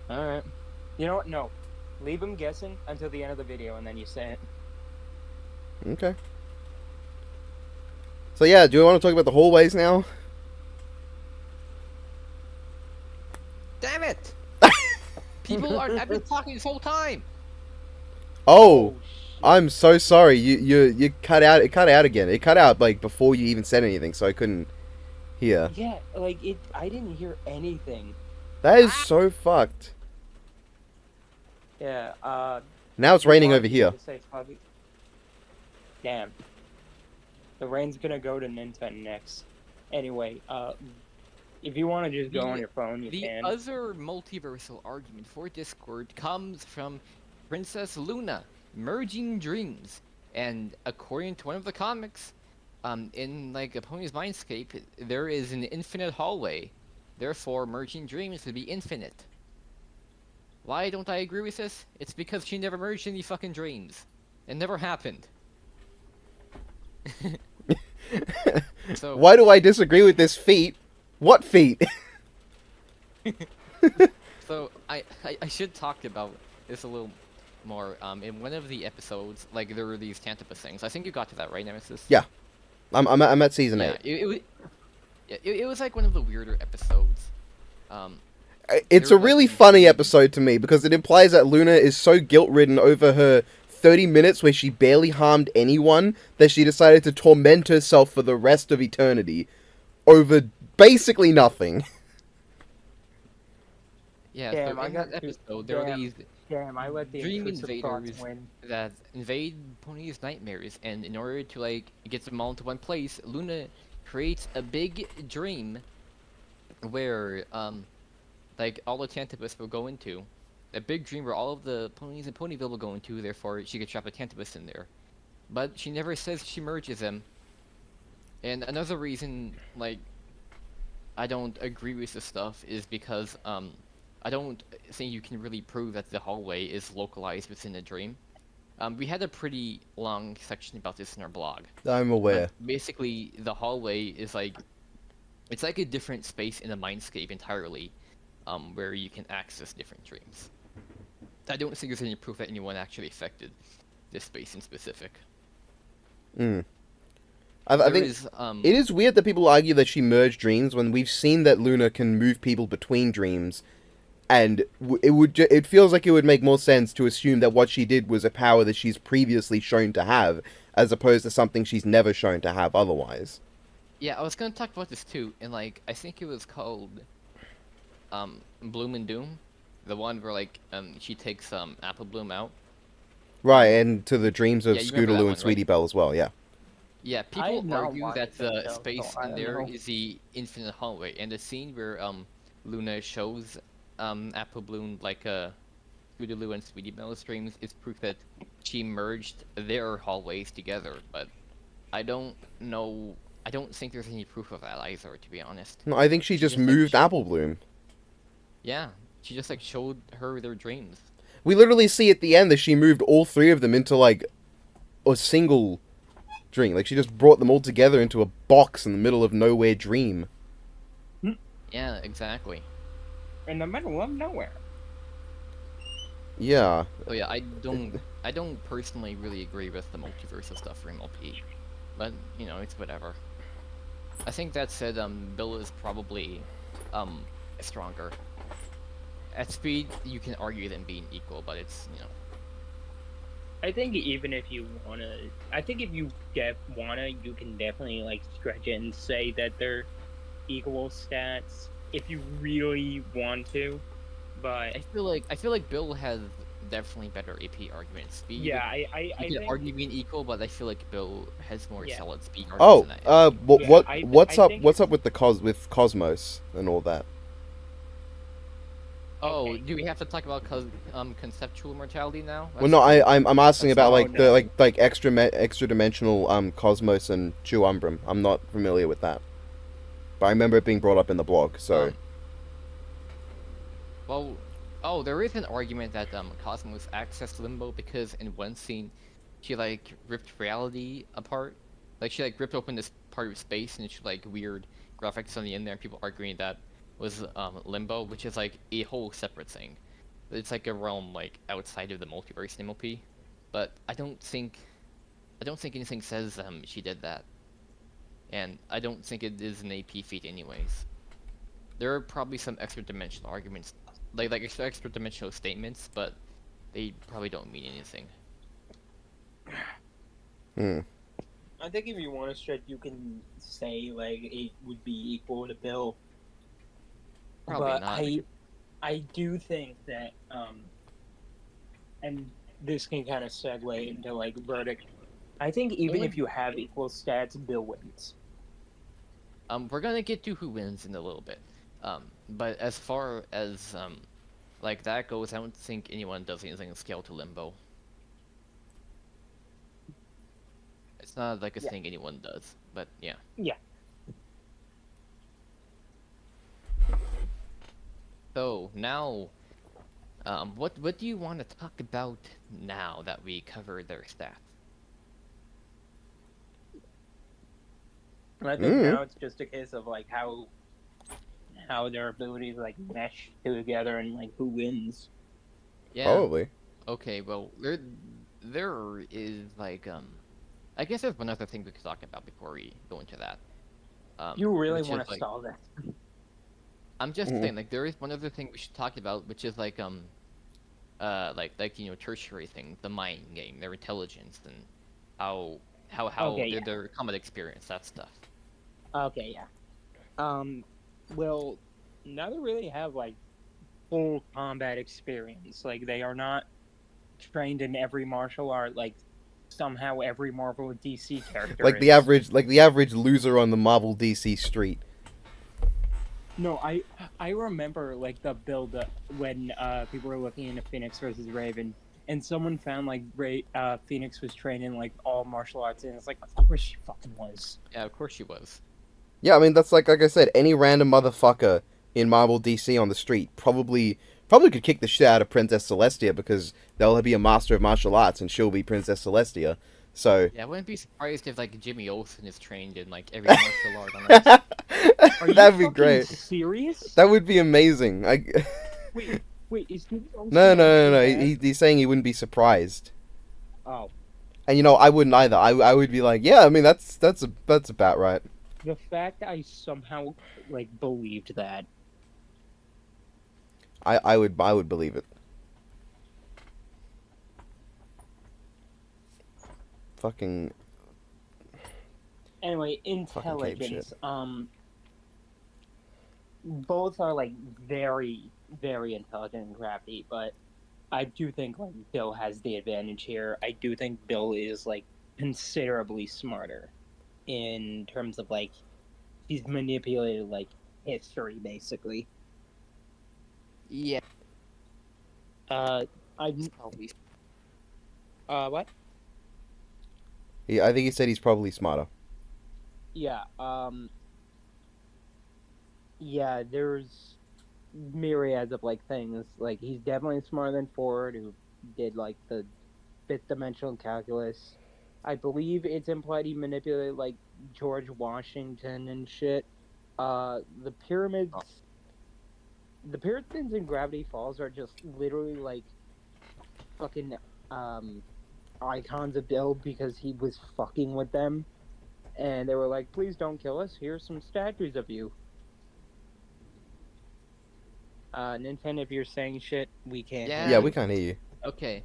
All right. You know what? No. Leave him guessing until the end of the video, and then you say it. Okay. So yeah, do you want to talk about the hallways now? Damn it! People are. I've been talking this whole time. Oh, shit. I'm so sorry. You cut out. It cut out again. It cut out like before you even said anything, so I couldn't hear. Yeah, like it. I didn't hear anything. That is so fucked. Yeah. Now it's raining Mark, over you here. had to say Fuzzy. Damn. The rain's gonna go to Nintendo next. Anyway, if you want to just go The- on your phone, you The can. other multiversal argument for Discord comes from Princess Luna, merging dreams, and according to one of the comics, in like a Pony's Mindscape, there is an infinite hallway. Therefore, merging dreams would be infinite. Why don't I agree with this? It's because she never merged any fucking dreams. It never happened. So Why do I disagree with this feat? What feat? So I should talk about this a little more. In one of the episodes, like there were these Tantipus things. I think you got to that, right, Nemesis? Yeah. I'm at season Yeah. 8. It was like one of the weirder episodes. It's There a were, like, really these funny dreams. episode to me because it implies that Luna is so guilt-ridden over her 30 minutes where she barely harmed anyone that she decided to torment herself for the rest of eternity over basically nothing. Yeah. Damn, so I in got that to- episode, there were damn. these Damn, I let the Dream intrusive thoughts invaders. win. that invade Pony's nightmares, and in order to like get them all into one place, Luna creates a big dream where like all the Tantipus will go into. A big dream where all of the ponies in Ponyville will go into, therefore she could trap a Tantipus in there. But she never says she merges them. And another reason, like, I don't agree with this stuff is because I don't think you can really prove that the hallway is localized within a dream. We had a pretty long section about this in our blog. I'm aware. But basically, the hallway is like, it's like a different space in the mindscape entirely. where you can access different dreams. I don't think there's any proof that anyone actually affected this space in specific. Mm. I There think is, it is weird that people argue that she merged dreams when we've seen that Luna can move people between dreams, and it feels like it would make more sense to assume that what she did was a power that she's previously shown to have, as opposed to something she's never shown to have otherwise. Yeah, I was gonna talk about this too, and like I think it was called Bloom and Doom, the one where like she takes Apple Bloom out. Right, and to the dreams of Yeah, you remember that Scootaloo one, and Sweetie Belle as well, yeah. Yeah, I people have not argue watched that it, the though, space so I in don't there know. is the infinite hallway, and the scene where Luna shows Apple Bloom like Scootaloo and Sweetie Belle's dreams is proof that she merged their hallways together. But I don't know. I don't think there's any proof of that either, to be honest. No, I think she just like, moved Apple Bloom. Yeah, she just like showed her their dreams. We literally see at the end that she moved all three of them into, like, a single dream. Like, she just brought them all together into a box in the middle of nowhere dream. Yeah, exactly. In the middle of nowhere. Yeah. So yeah, I don't personally really agree with the multiverse of stuff for MLP, but you know, it's whatever. I think that said, Bill is probably stronger. At speed, you can argue them being equal, but it's, you know. I think even if you wanna, I think if you wanna, you can definitely like stretch it and say that they're equal stats if you really want to. But I feel like Bill has definitely better AP argument speed. yeah, I You can think, argue being equal, but I feel like Bill has more Yeah. solid speed Oh, arguments than I do. Yeah, what's I up? think What's up with the Cosmos and all that? Oh, okay. do we have to talk about conceptual mortality now? Well, no, I'm asking that's about not- like oh, the no. like extra dimensional Cosmos and Chu Umbrum. I'm not familiar with that, but I remember it being brought up in the blog. So Well, oh, there is an argument that Cosmos accessed Limbo because in one scene, she like ripped reality apart. Like she like ripped open this part of space and she like weird graphics on the end there. And people arguing that was Limbo, which is like a whole separate thing. It's like a realm like outside of the multiverse in MLP. But I don't think anything says she did that, and I don't think it is an AP feat anyways. There are probably some extra dimensional arguments, like extra dimensional statements, but they probably don't mean anything. I think if you want to stretch, you can say like it would be equal to Bill. Probably But not. I do think that and this can kind of segue into like verdict. I think even Only- if you have equal stats, Bill wins. We're gonna get to who wins in a little bit. But as far as like that goes, I don't think anyone does anything in scale to Limbo. It's not like a Yeah. thing anyone does, but yeah. Yeah. So now, what do you want to talk about now that we covered their stats? And I think Mm. now it's just a case of like how their abilities like mesh together and like who wins. Yeah. probably. Okay. Well, there is like I guess there's one other thing we could talk about before we go into that. You really which is, want to like- stall that? I'm just Mhm. saying, like, there is one other thing we should talk about, which is like like you know, tertiary things, the mind game, their intelligence, and how Okay, yeah. their combat experience, that stuff. Okay, yeah. Well, now they really have like full combat experience. Like they are not trained in every martial art like somehow every Marvel or DC character. Like the average loser on the Marvel DC street. No, I remember like the build up when people were looking into Phoenix versus Raven, and someone found like Phoenix was trained in like all martial arts, and it's like of course she fucking was. Yeah, of course she was. Yeah, I mean that's like I said, any random motherfucker in Marvel DC on the street probably could kick the shit out of Princess Celestia because they'll be a master of martial arts and she'll be Princess Celestia. So Yeah, I wouldn't be surprised if like Jimmy Olsen is trained in like every martial art on Earth. Are you that'd be fucking great. serious? That would be amazing. Wait, is Jimmy No, Olsen no, no, no. actually bad? He's saying he wouldn't be surprised. Oh, And I wouldn't either. I would be like, yeah, I mean that's about right. the fact that I somehow like believed that. I would believe it. Fucking Anyway, Fucking intelligence. Both are like very, very intelligent in gravity, but I do think like Bill has the advantage here. I do think Bill is like considerably smarter in terms of like he's manipulated like history basically. Yeah, I probably. what? I think he said he's probably smarter. Yeah, yeah, there's myriads of like things. Like he's definitely smarter than Ford, who did like the fifth dimensional calculus. I believe it's implied he manipulated like George Washington and shit. The pyramids, the pyramids in Gravity Falls are just literally like fucking icons of Bill because he was fucking with them, and they were like, "Please don't kill us. Here's some statues of you." Nintendo, if you're saying shit, we can't. Yeah. Yeah, we can't hear you. Okay,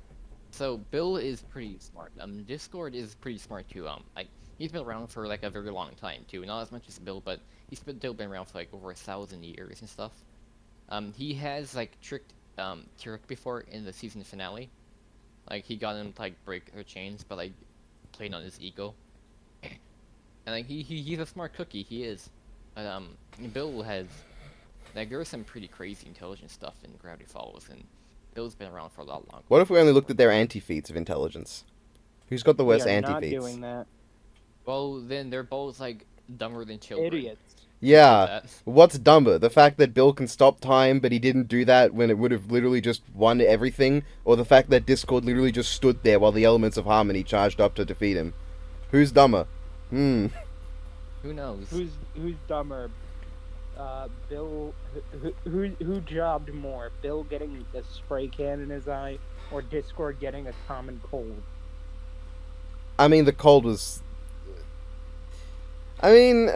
so Bill is pretty smart. Discord is pretty smart too. Like he's been around for like a very long time too. Not as much as Bill, but he's still been around for like over 1,000 years and stuff. He has like tricked Turek before in the season finale. Like he got him to like break her chains, but like playing on his ego. And like he's a smart cookie. He is. But Bill has like there's some pretty crazy intelligent stuff in Gravity Falls, and Bill's been around for a lot longer. What if we only looked at their anti-feats of intelligence? Who's got the worst We are not anti-feats? doing that. Well, then they're both like dumber than children. Idiots. Yeah. That. What's dumber? The fact that Bill can stop time, but he didn't do that when it would have literally just won everything? Or the fact that Discord literally just stood there while the elements of harmony charged up to defeat him? Who's dumber? Who knows? Who's dumber? Bill. Who jobbed more? Bill getting a spray can in his eye, or Discord getting a common cold? I mean, the cold was... I mean...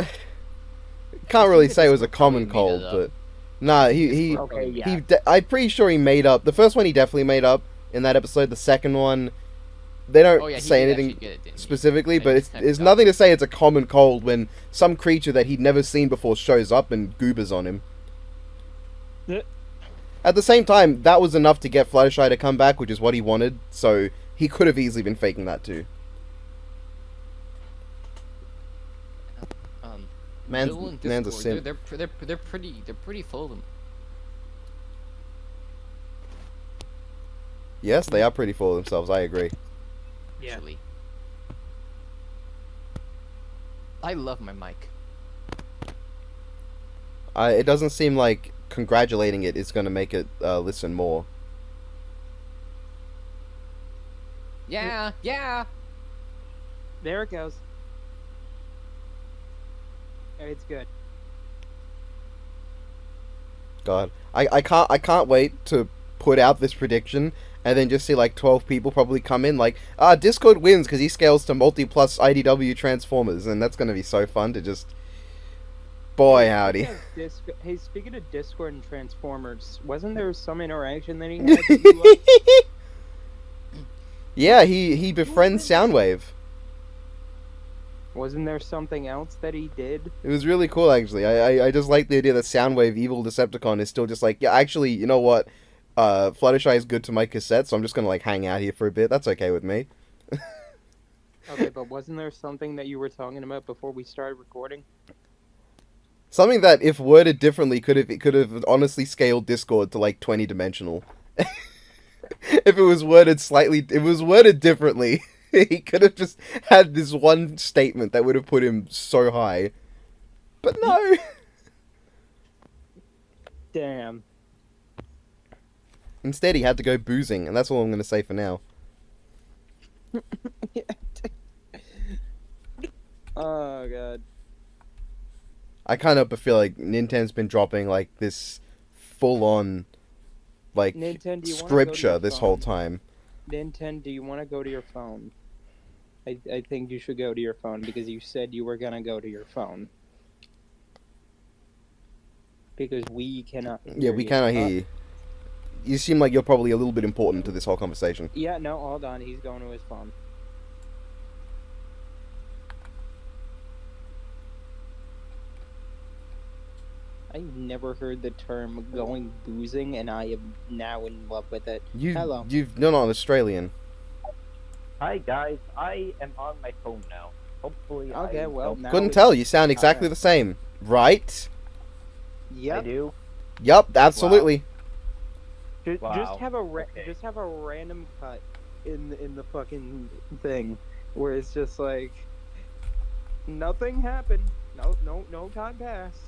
Can't really say it was a common Probably made cold, it but... Nah, he Okay, yeah. I'm pretty sure he made up... The first one he definitely made up in that episode. The second one... They don't Oh yeah, he say did anything actually get it, didn't he? specifically, Like, but this time it's he got nothing to say it's a common cold when some creature that he'd never seen before shows up and goobers on him. Yeah. At the same time, that was enough to get Fluttershy to come back, which is what he wanted, so he could have easily been faking that too. Bill and Man's a Discord, simp. they're pretty full of them. Yes, they are pretty full of themselves, I agree. Yeah. Actually. I love my mic. It doesn't seem like congratulating it is going to make it listen more. Yeah, yeah. There it goes. It's good. God, I can't wait to put out this prediction and then just see like 12 people probably come in like, Discord wins because he scales to multi-plus IDW Transformers, and that's going to be so fun to just... Boy, howdy. Hey, speaking of Discord and Transformers, wasn't there some interaction that he had? That you liked? Yeah, he befriends Soundwave. Wasn't there something else that he did? It was really cool, actually. I just like the idea that Soundwave, evil Decepticon, is still just like, yeah, actually, you know what? Fluttershy is good to my cassette, so I'm just gonna like hang out here for a bit. That's okay with me. Okay, but wasn't there something that you were talking about before we started recording? Something that, if worded differently, could have honestly scaled Discord to like 20-dimensional. If it was worded differently, he could have just had this one statement that would have put him so high. But no. Damn. Instead, he had to go boozing, and that's all I'm going to say for now. Oh god. I kind of feel like Nintendo's been dropping like this full-on like Nintendo, do you want to go to scripture your this whole phone? time. Nintendo, do you want to go to your phone? I think you should go to your phone because you said you were gonna go to your phone. Because we cannot hear Yeah, we you. cannot hear you. You seem like you're probably a little bit important to this whole conversation. Yeah, no, hold on. He's going to his phone. I've never heard the term going boozing, and I am now in love with it. Hello. You've no, not Australian. Hi guys, I am on my phone now. Hopefully, Okay, I well, don't- now Couldn't it's- tell. You sound exactly the same, right? I Yep. do. Yup, absolutely. Just Wow. have a Okay. just have a random cut in the fucking thing where it's just like nothing happened. No time passed.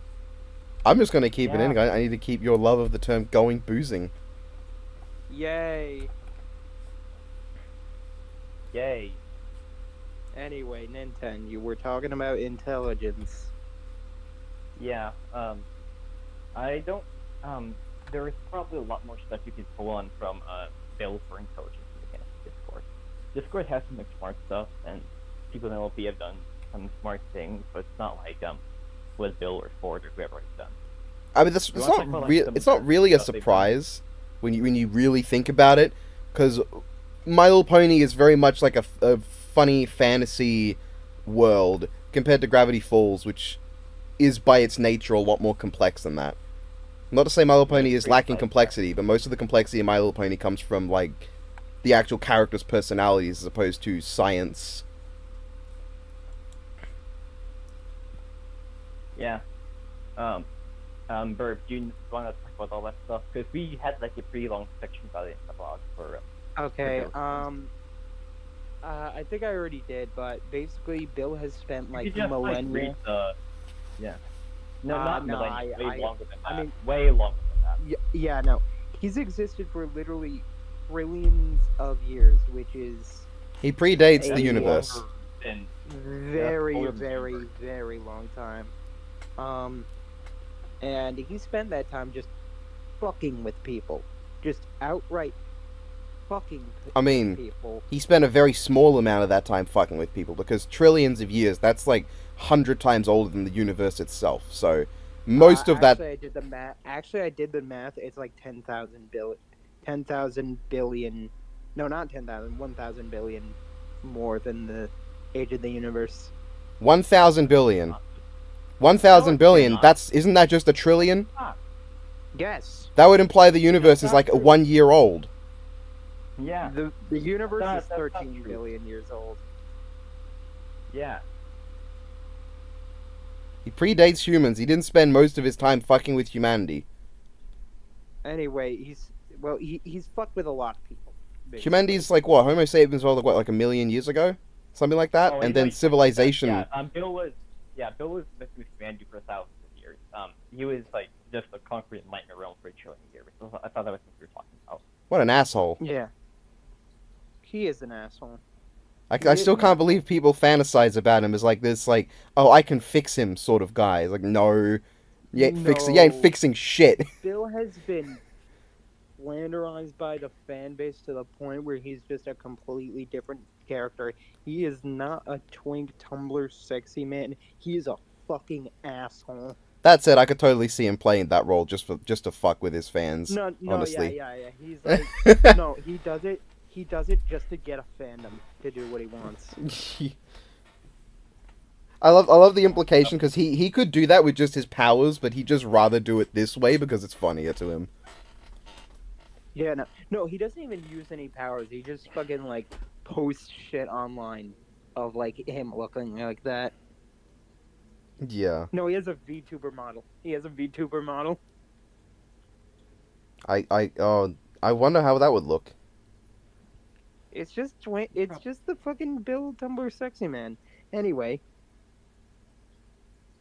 I'm just gonna keep it in. Yeah. I need to keep your love of the term "going boozing." Yay. Yay. Anyway, Nintendo, you were talking about intelligence. Yeah. I don't. There is probably a lot more stuff you could pull on from Bill for intelligence in the Discord. Discord has some like, smart stuff, and people in LP have done some smart things, but it's not like what Bill or Ford or whoever has done. I mean, that's You it's want to not talk about, like, real. some It's not of the really a stuff they've done? surprise when you really think about it, because My Little Pony is very much like a funny fantasy world compared to Gravity Falls, which is by its nature a lot more complex than that. Not to say My Little Pony it's is pretty lacking complex, complexity, but most of the complexity in My Little Pony comes from like the actual characters' personalities as opposed to science. Yeah. Burp, do you want to talk about all that stuff? Because we had like a pretty long section about it in the blog for. Okay, Bill. I think I already did, but basically Bill has spent You like could just, millennia. read the. Yeah. No, not no, millennia. Way longer than that. I mean- way longer than that. Yeah, no. He's existed for literally trillions of years, which is He predates Way the universe. Longer than very, older very, than very long time. And he spent that time just fucking with people, just outright fucking. I mean, with people. He spent a very small amount of that time fucking with people because trillions of years, that's like 100 times older than the universe itself. So most of that. Actually, I did the math. Actually, I did the math. It's like 10,000 billion. 10,000 billion. No, not 10,000. 1,000 billion more than the age of the universe. 1,000 billion. 1,000 No, billion. it's not. That's isn't that just a trillion? Yes. That would imply the universe is not like true. 1 year old. Yeah. The universe That's is not 13 true. billion years old. Yeah. He predates humans. He didn't spend most of his time fucking with humanity. Anyway, he's fucked with a lot of people. basically. Humanity's like what? Homo sapiens were like a million years ago, something like that. Oh, and he's then like- civilization. Bill was with humanity for thousands of years. He was like just a concrete nightmare realm for a trillion years. So I thought that was what we were talking about. What an asshole! Yeah. He is an asshole. I still can't believe people fantasize about him as like this, like, oh, I can fix him sort of guy. It's like, no, you ain't fixing. You ain't No. fixing shit. Bill has been slanderized by the fan base to the point where he's just a completely different character. He is not a twink Tumblr sexy man. He is a fucking asshole. That said, I could totally see him playing that role just to fuck with his fans. No, honestly. yeah. He's like, no, he does it. He does it just to get a fandom to do what he wants. I love the implication because he could do that with just his powers, but he'd just rather do it this way because it's funnier to him. Yeah, no, he doesn't even use any powers. He just fucking like posts shit online of like him looking like that. Yeah. No, he has a VTuber model. I wonder how that would look. It's just the fucking Bill Tumblr sexy man. Anyway,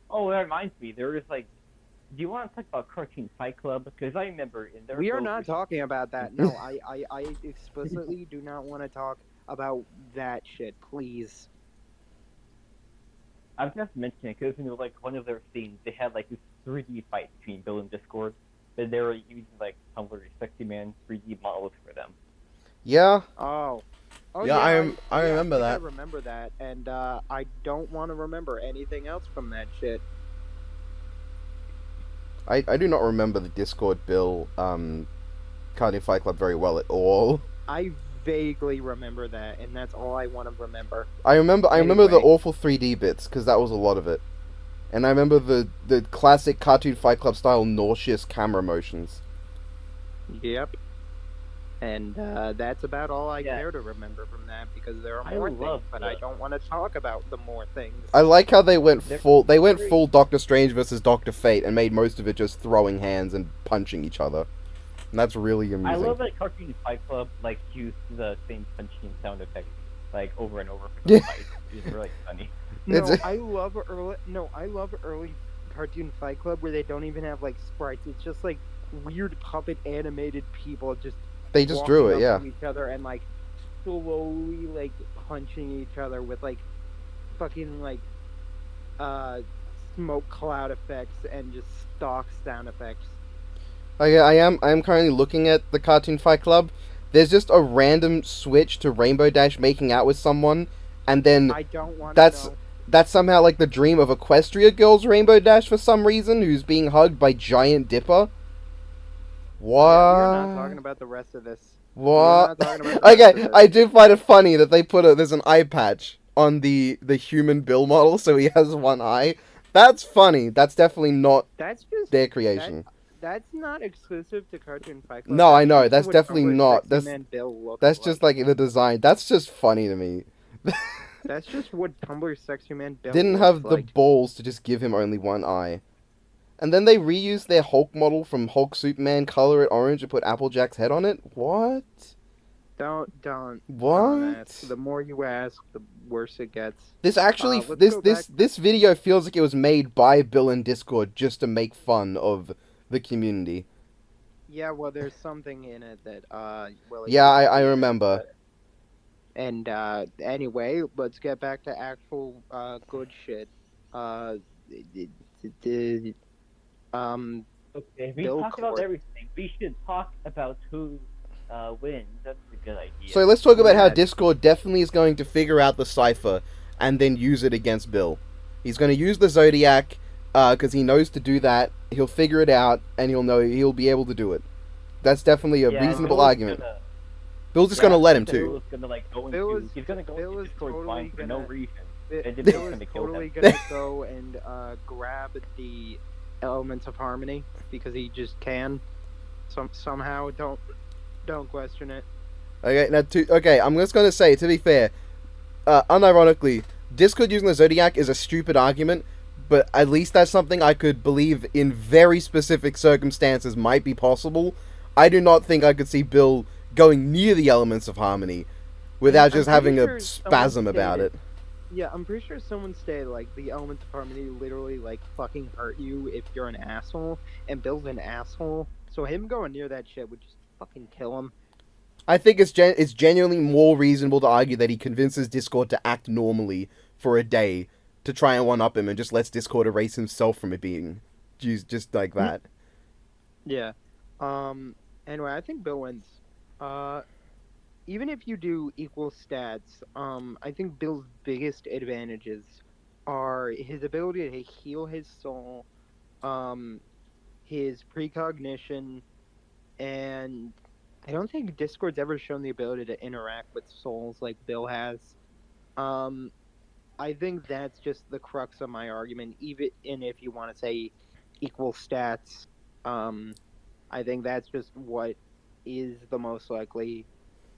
Oh, that reminds me. There was like, do you want to talk about Cartoon Fight Club? Because I remember in there. we are not talking about that. No, I explicitly do not want to talk about that shit, please. I'm just mentioning it because like one of their scenes, they had like this 3D fight between Bill and Discord, but they were using like Tumblr's Sexy Man 3D models for them. Yeah, Oh. Oh yeah, yeah, I remember I think I that. remember that, and I don't want to remember anything else from that shit. I do not remember the Discord Bill Cartoon Fight Club very well at all. I vaguely remember that, and that's all I want to remember. I remember the Anyway. awful 3D bits because that was a lot of it, and I remember the classic Cartoon Fight Club style nauseous camera motions. Yep. And that's about all I Yeah. care to remember from that because there are I more love things, but the- I don't want to talk about the more things. I like how they went They're full very- Doctor Strange versus Doctor Fate and made most of it just throwing hands and punching each other. And that's really amusing. I love that Cartoon Fight Club like used the same punching sound effect like over and over for the fight. It's really funny. No, It's- I love early Cartoon Fight Club where they don't even have like sprites. It's just like weird puppet animated people just They just drew walking it, up yeah. to each other and like slowly like punching each other with like fucking like smoke cloud effects and just stock sound effects. I am currently looking at the Cartoon Fight Club. There's just a random switch to Rainbow Dash making out with someone, and then I don't want that's to know. that's somehow like the dream of Equestria Girl's Rainbow Dash for some reason, who's being hugged by Giant Dipper. What? Yeah, we're not talking about the rest of this. What? We're not talking about the rest of Okay, this. I do find it funny that they put there's an eye patch on the human Bill model, so he has one eye. That's funny. That's definitely not That's just their creation. That's not exclusive to Cartoon Fight Club. No, I know, just that's what definitely Tumblr's not. Sexy That's- Man Bill looks That's just like the design. That's just funny to me. That's just what Tumblr's Sexy Man Bill Didn't looks have the like. balls to just give him only one eye. And then they reused their Hulk model from Hulk Superman, color it orange, and put Applejack's head on it? What? Don't. What? ask. The more you ask, the worse it gets. This actually, let's this go this back- this video feels like it was made by Bill and Discord just to make fun of the community. Yeah, well, there's something in it that well. Yeah, I remember. And anyway, let's get back to actual good shit. Okay, we Bill talked about Court. everything. We should talk about who wins. That's a good idea. So let's talk about how Yeah. Discord definitely is going to figure out the cipher and then use it against Bill. He's going to use the Zodiac because he knows to do that. He'll figure it out and he'll be able to do it. That's definitely a Yeah, reasonable Bill's argument. gonna- Bill's just yeah, going to let him Bill too. is gonna like go Bill into. is- He's gonna go Bill into is Discord's totally line for no gonna- reason. Bill And then is Bill's gonna kill totally him. gonna go and grab the elements of harmony because he just can. Somehow, don't question it. Okay, now I'm just going to say, to be fair, unironically, Discord using the Zodiac is a stupid argument, but at least that's something I could believe in very specific circumstances might be possible. I do not think I could see Bill going near the elements of harmony without I'm just having pretty a sure someone spasm about stated- it. Yeah, I'm pretty sure someone stated like the elements of harmony literally like fucking hurt you if you're an asshole, and Bill's an asshole, so him going near that shit would just fucking kill him. I think it's genuinely more reasonable to argue that he convinces Discord to act normally for a day to try and one-up him and just lets Discord erase himself from it being used just like that. Yeah. Anyway, I think Bill wins. Even if you do equal stats, I think Bill's biggest advantages are his ability to heal his soul, his precognition, and I don't think Discord's ever shown the ability to interact with souls like Bill has. I think that's just the crux of my argument, even if you want to say equal stats. I think that's just what is the most likely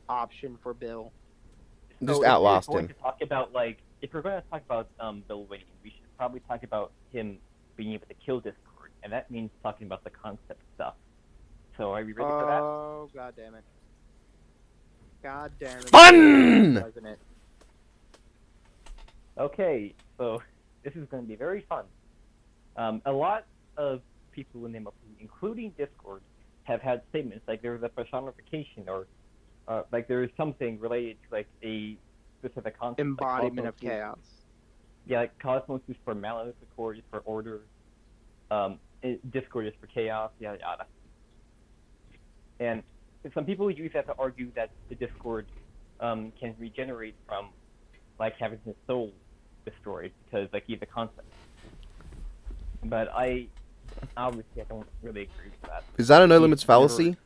option for Bill. Just So outlast if we're him. going to talk about like, if we're going to talk about Bill winning, we should probably talk about him being able to kill Discord, and that means talking about the concept stuff. So are we ready for that? Oh, god damn it. God damn it. Fun! Doesn't it? Okay, so this is going to be very fun. A lot of people in the MLP, including Discord, have had statements like there's a personification or like there is something related to like a specific concept. Embodiment like of chaos. Yeah, like Cosmos is for malice, Accord is for order, Discord is for chaos, yada yada. And some people use that to argue that the Discord can regenerate from like having his soul destroyed because like he's a concept. But I obviously don't really agree with that. Is that a no He limits fallacy?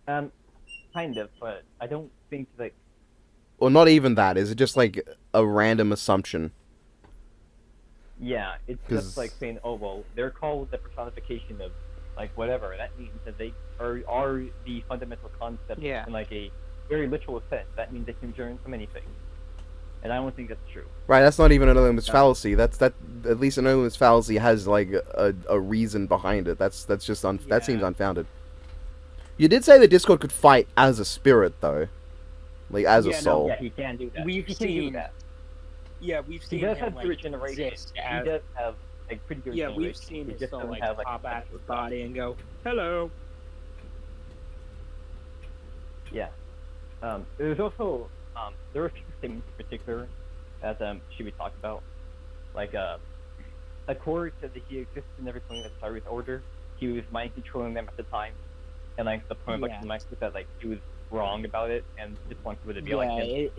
Kind of, but I don't think like. Or not even that? Is it just like a random assumption? Yeah, it's 'Cause- just like saying, oh well, they're called the personification of like whatever. That means that they are the fundamental concept Yeah. in like a very literal sense. That means they can join from anything. And I don't think that's true. Right, that's not even a no limits No. fallacy. That at least a no limits fallacy has like a reason behind it. That's just that seems Yeah. unfounded. You did say the Discord could fight as a spirit though, like as a Yeah, no, soul. Yeah, he can do that. We've he can do seen- that. Yeah, we've He seen does him have like regeneration. exist He as, does have like pretty good yeah, regeneration. we've seen He his just soul doesn't like have, pop out of potential his stuff. body and go, hello. Yeah. There's also there are a few statements in particular that should be talked about. Like Accord said that he exists in every point of Cyrus order. He was mind controlling them at the time, and like the point of Yeah. like was that like he was wrong about it and just wanted to be Yeah, like him.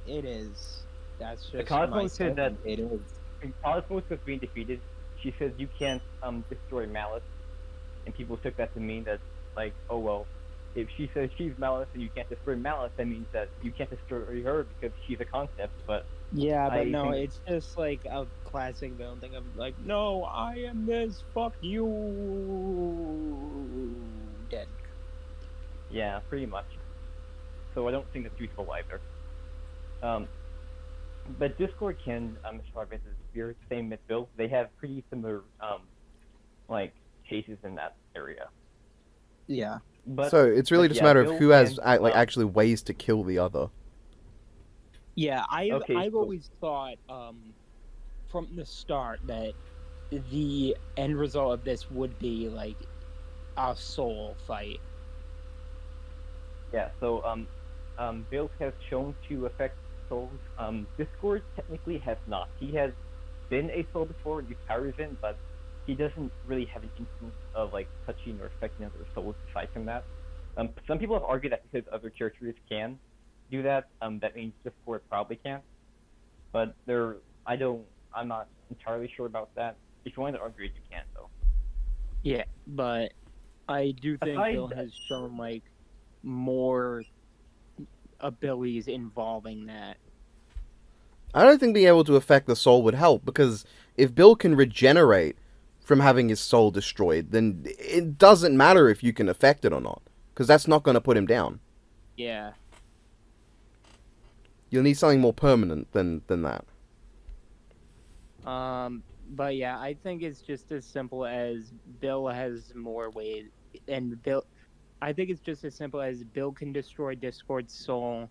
it is. That's just Cosmo my said that- statement. It is. When Cosmos was being defeated, she says you can't destroy Malice, and people took that to mean that like, oh well, if she says she's Malice and you can't destroy Malice, that means that you can't destroy her because she's a concept. But Yeah, but I no, think- it's just like a classic villain thing of like, no, I am this, fuck you, dead. yeah, pretty much. So I don't think that's useful either. But Discord can describe as a spirit, same with Bill. They have pretty similar like cases in that area. Yeah. But So it's really but just yeah, a matter of Bill who has can, actually ways to kill the other. Yeah, Okay, I've so- always thought from the start that the end result of this would be like a soul fight. Yeah, so Bill has shown to affect souls. Discord technically has not. He has been a soul before, used Parazen, but he doesn't really have an instance of like touching or affecting other souls aside from that. Some people have argued that because other characters can do that, that means Discord probably can't. But I'm not entirely sure about that. If you want to argue it, you can though. Yeah, but I do think Aside Bill that- has shown like more abilities involving that. I don't think being able to affect the soul would help, because if Bill can regenerate from having his soul destroyed, then it doesn't matter if you can affect it or not, because that's not going to put him down. Yeah. You'll need something more permanent than that. But yeah, I think it's just as simple as Bill has more ways, and I think it's just as simple as Bill can destroy Discord's soul,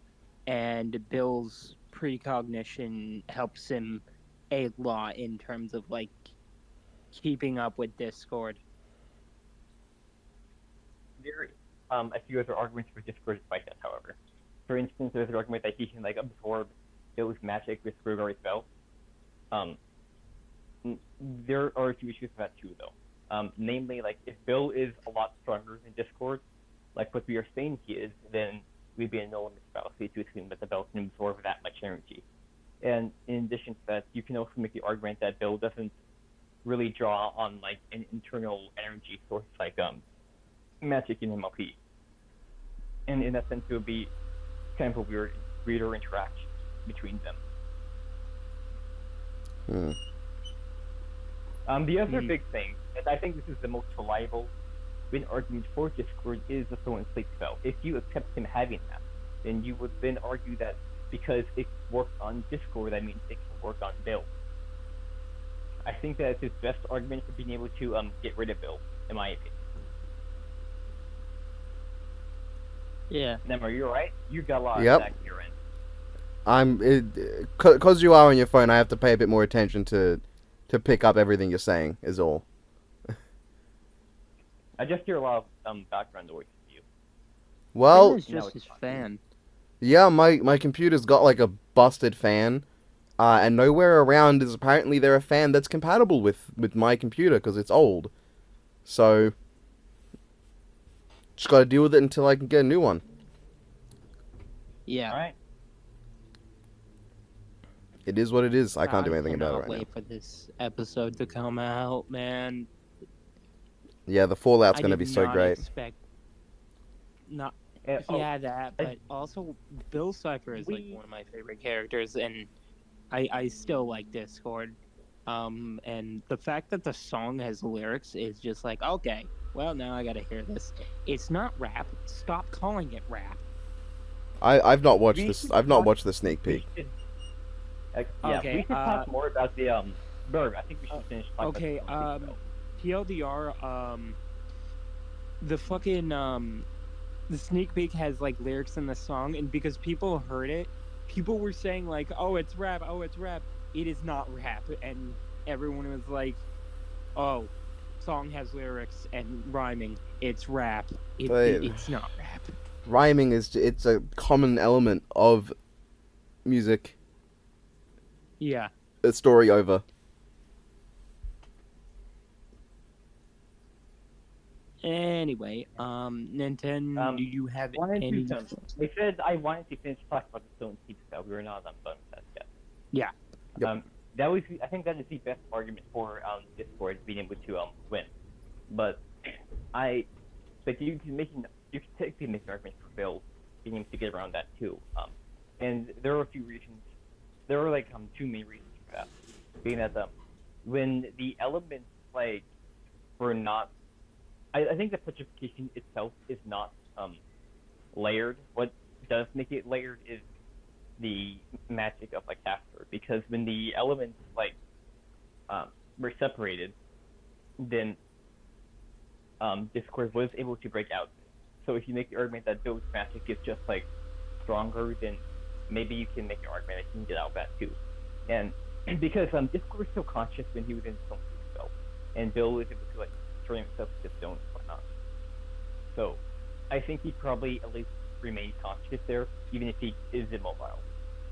and Bill's precognition helps him a lot in terms of like keeping up with Discord. There a few other arguments for Discord despite that, however. For instance, there's an argument that he can like absorb Bill's magic with Gregory's spell. There are a few issues with that too, though. Namely, like if Bill is a lot stronger than Discord, like what we are saying he is, then we'd be a no limit fallacy to assume that the Bill can absorb that much energy. And in addition to that, you can also make the argument that Bill doesn't really draw on like an internal energy source like magic in MLP. And in that sense, it would be kind of a weirder interaction between them. The other big thing, and I think this is the most reliable win argument for Discord, is the throw and sleep spell. If you accept him having that, then you would then argue that because it works on Discord, that means it can work on Bill. I think that it's his best argument for being able to get rid of Bill, in my opinion. Yeah. Nemar, you're right. You got a lot Yep. of that here, end. Because you are on your phone, I have to pay a bit more attention to pick up everything you're saying, is all. I just hear a lot of background noise from you. Well, It's No, just it's his fine. fan. Yeah, my computer's got like a busted fan, and nowhere around is apparently there a fan that's compatible with my computer because it's old. So just got to deal with it until I can get a new one. Yeah. All right. It is what it is. I can't do I anything about it cannot right wait for this episode to come out, man. now. Yeah, the fallout's I gonna did be so not great. expect. Not Oh, yeah, that, but also Bill Cipher is like one of my favorite characters, and I still like Discord. And the fact that the song has lyrics is just like, okay, well, now I gotta hear this. It's not rap. Stop calling it rap. I've not watched We this. should I've not talk- watched the sneak we peek. should, yeah, Okay, we should talk more about the Berg. I think we should finish talking Okay, about the TLDR, the fucking, the sneak peek has, like, lyrics in the song, and because people heard it, people were saying, like, oh, it's rap, oh, it's rap. It is not rap, and everyone was like, oh, song has lyrics and rhyming. It's rap. It's not rap. Rhyming it's a common element of music. Yeah. A story over. Anyway, Nintendo, do you have wanted any? to They said I wanted to finish talking about the Stone Pizza. We were not done with that yet. Yeah. Yep. That was. I think that is the best argument for Discord being able to win. But you can technically make an argument for Bill being able to get around that too. And there are a few reasons. There are like two main reasons for that. Being that when the elements like were not, I think the petrification itself is not layered. What does make it layered is the magic of like after, because when the elements like were separated, then Discord was able to break out. So if you make the argument that Bill's magic is just like stronger, then maybe you can make an argument that you can get out of that too. And because Discord was so conscious when he was in Stone Spell, and Bill was able to like turn himself to stone and whatnot. So I think he probably at least remained conscious there, even if he is immobile.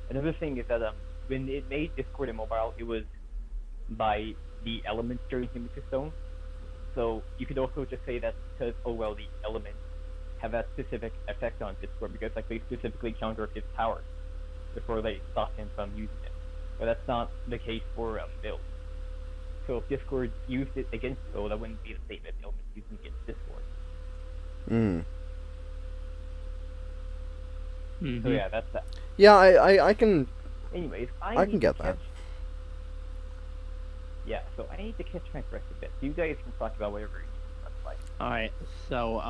Another thing is that when it made Discord immobile, it was by the elements turning him into stone. So you could also just say that because the elements have that specific effect on Discord because like they specifically counter his powers before they stop him from using it. But that's not the case for Bill. So if Discord used it against Bill, that wouldn't be the same as elements using it against Discord. Mm-hmm. So yeah, that's that. Yeah, I can. Anyways, I can get that. Yeah, so I need to catch my breath a bit. You guys can talk about whatever you like. All right. So,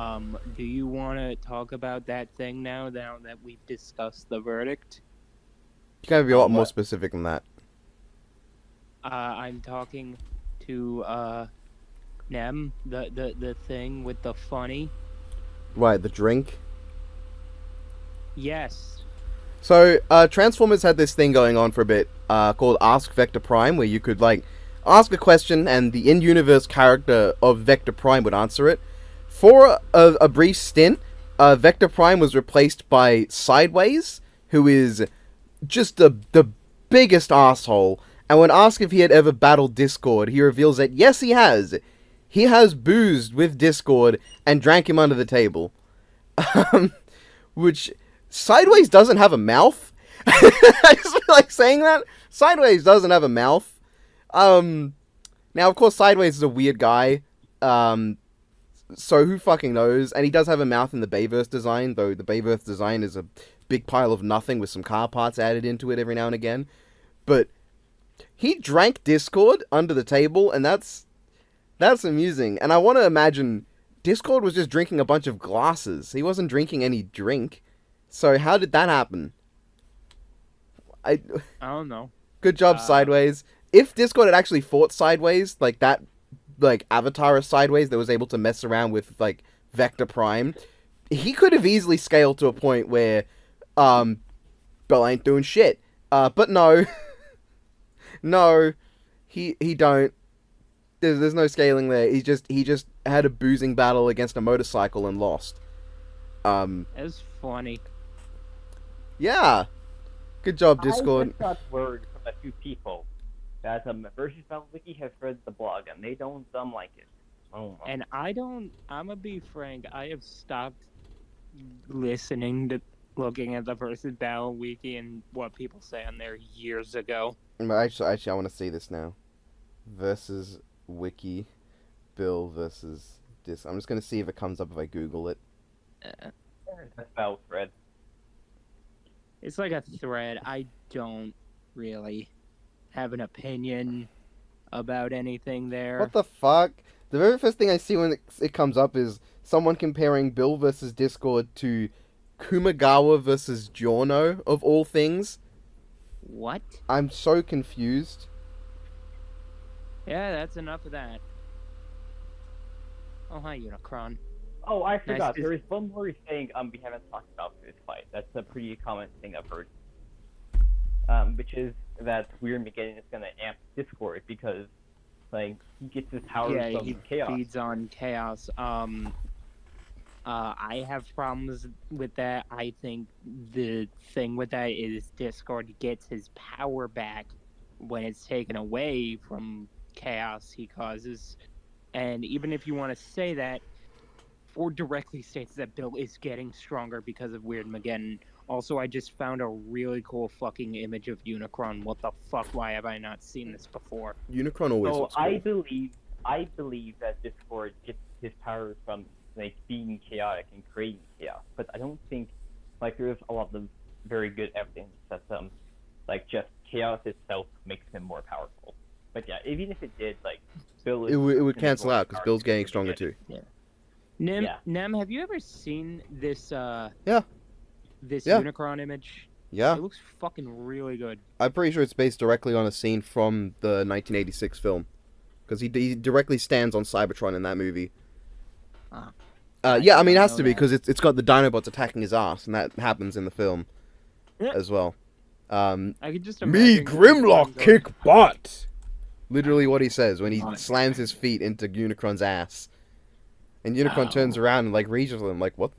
do you want to talk about that thing now that we've discussed the verdict? You gotta be a lot more What? specific than that. I'm talking to Nem, the thing with the funny. Right, the drink. Yes. So, Transformers had this thing going on for a bit, called Ask Vector Prime, where you could, like, ask a question and the in-universe character of Vector Prime would answer it. For a brief stint, Vector Prime was replaced by Sideways, who is just the biggest asshole. And when asked if he had ever battled Discord, he reveals that yes, he has. He has boozed with Discord and drank him under the table. Which, Sideways doesn't have a mouth. I just feel like saying that. Sideways doesn't have a mouth. Now, of course, Sideways is a weird guy. So who fucking knows? And he does have a mouth in the Bayverse design, though the Bayverse design is a big pile of nothing with some car parts added into it every now and again. But he drank Discord under the table, and that's amusing. And I want to imagine Discord was just drinking a bunch of glasses. He wasn't drinking any drink. So how did that happen? I don't know. Good job, Sideways. If Discord had actually fought Sideways, like that, like Avatar of Sideways that was able to mess around with like Vector Prime, he could have easily scaled to a point where Bell ain't doing shit. But no. No, he don't. There's no scaling there. He just had a boozing battle against a motorcycle and lost. It's funny. Yeah. Good job, I Discord. just got word from a few people that Versus Battle Wiki has read the blog and they don't like it. Oh. And I'm gonna be frank, I have stopped listening to looking at the Versus Battle Wiki and what people say on there years ago. Actually, I want to see this now. Versus Wiki, Bill versus Dis. I'm just gonna see if it comes up if I Google it. That's Battle thread. It's like a thread. I don't really have an opinion about anything there. What the fuck? The very first thing I see when it comes up is someone comparing Bill versus Discord to Kumagawa versus Giorno, of all things. What? I'm so confused. Yeah, that's enough of that. Oh, hi, Unicron. Oh, I forgot. to- There is one more thing we haven't talked about for this fight. That's a pretty common thing I've heard. Which is that Weird McGinnon is gonna amp Discord because, like, he gets his power Yeah, from he chaos. feeds on chaos. I have problems with that. I think the thing with that is Discord gets his power back when it's taken away from chaos he causes. And even if you want to say that, Ford directly states that Bill is getting stronger because of Weird Mageddon. Also, I just found a really cool fucking image of Unicron. What the fuck? Why have I not seen this before? Unicron always So looks cool. I believe that Discord gets his power from like being chaotic and creating chaos, but I don't think like there's a lot of very good evidence that like just chaos itself makes him more powerful. But yeah, even if it did, like Bill is It would gonna cancel go out because dark Bill's getting because stronger of it. too. Nem, Yeah. Nem, have you ever seen this? Yeah. This Yeah. Unicron image. Yeah, It looks fucking really good. I'm pretty sure it's based directly on a scene from the 1986 film. Because he directly stands on Cybertron in that movie. Ah. Yeah, I mean, it don't has know to be that. because it's got the Dinobots attacking his ass, and that happens in the film Yeah. as well. I could just Me, imagine Grimlock, Unicron going, kick butt! Literally what he says when he Nice. slams his feet into Unicron's ass. And Unicron Ow. turns around and, like, reaches him, like, what?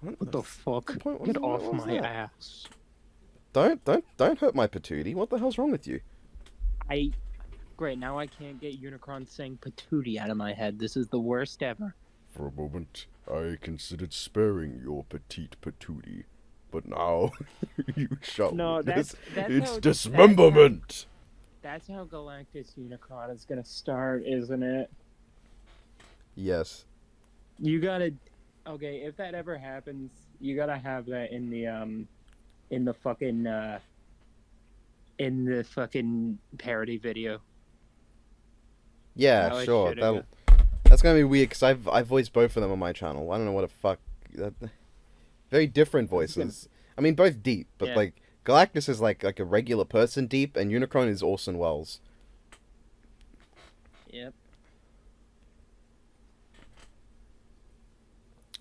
What the fuck? What point- Get what off was my that? ass. Don't hurt my patootie. What the hell's wrong with you? Great, now I can't get Unicron saying patootie out of my head. This is the worst ever. For a moment, I considered sparing your petite patootie. But now, you shall No, witness that's its how- dismemberment! That's how Galactus Unicron is gonna start, isn't it? Yes. You gotta. Okay, if that ever happens, you gotta have that in the fucking parody video. Yeah, How it sure. shoulda That's gonna be weird because I've voiced both of them on my channel. I don't know what the fuck. Very different voices. I mean, both deep, but Yeah. like Galactus is like a regular person deep, and Unicron is Orson Welles. Yep.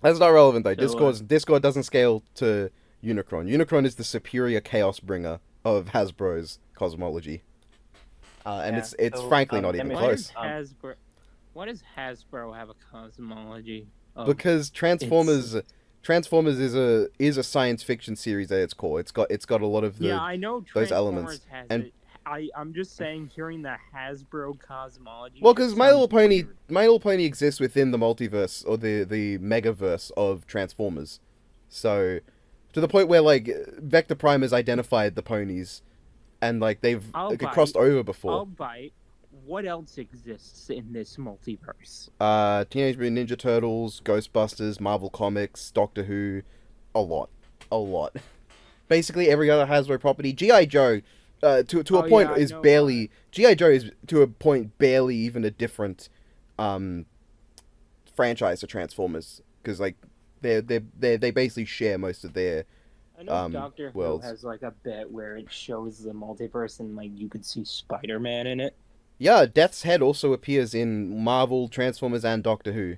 That's not relevant though. So, Discord doesn't scale to Unicron. Unicron is the superior chaos bringer of Hasbro's cosmology, and Yeah, it's so, frankly not even Emmett- Why does close. Hasbro have a cosmology? Of, Because Transformers is a science fiction series at its core. It's got a lot of the yeah, I know those Transformers elements, has and- it. I'm just saying, hearing the Hasbro cosmology. Well, just because sounds weird. My Little Pony exists within the multiverse or the megaverse of Transformers, so to the point where like Vector Prime has identified the ponies, and like they've I'll crossed bite. over before. I'll bite. What else exists in this multiverse? Teenage Mutant Ninja Turtles, Ghostbusters, Marvel Comics, Doctor Who, a lot. Basically every other Hasbro property. G.I. Joe, to a Oh, point yeah, I is know, barely G.I. Joe is to a point barely even a different franchise to Transformers because like they basically share most of their I know Doctor Who worlds. has like a bit where it shows the multiverse and like you could see Spider-Man in it. Yeah, Death's Head also appears in Marvel, Transformers, and Doctor Who.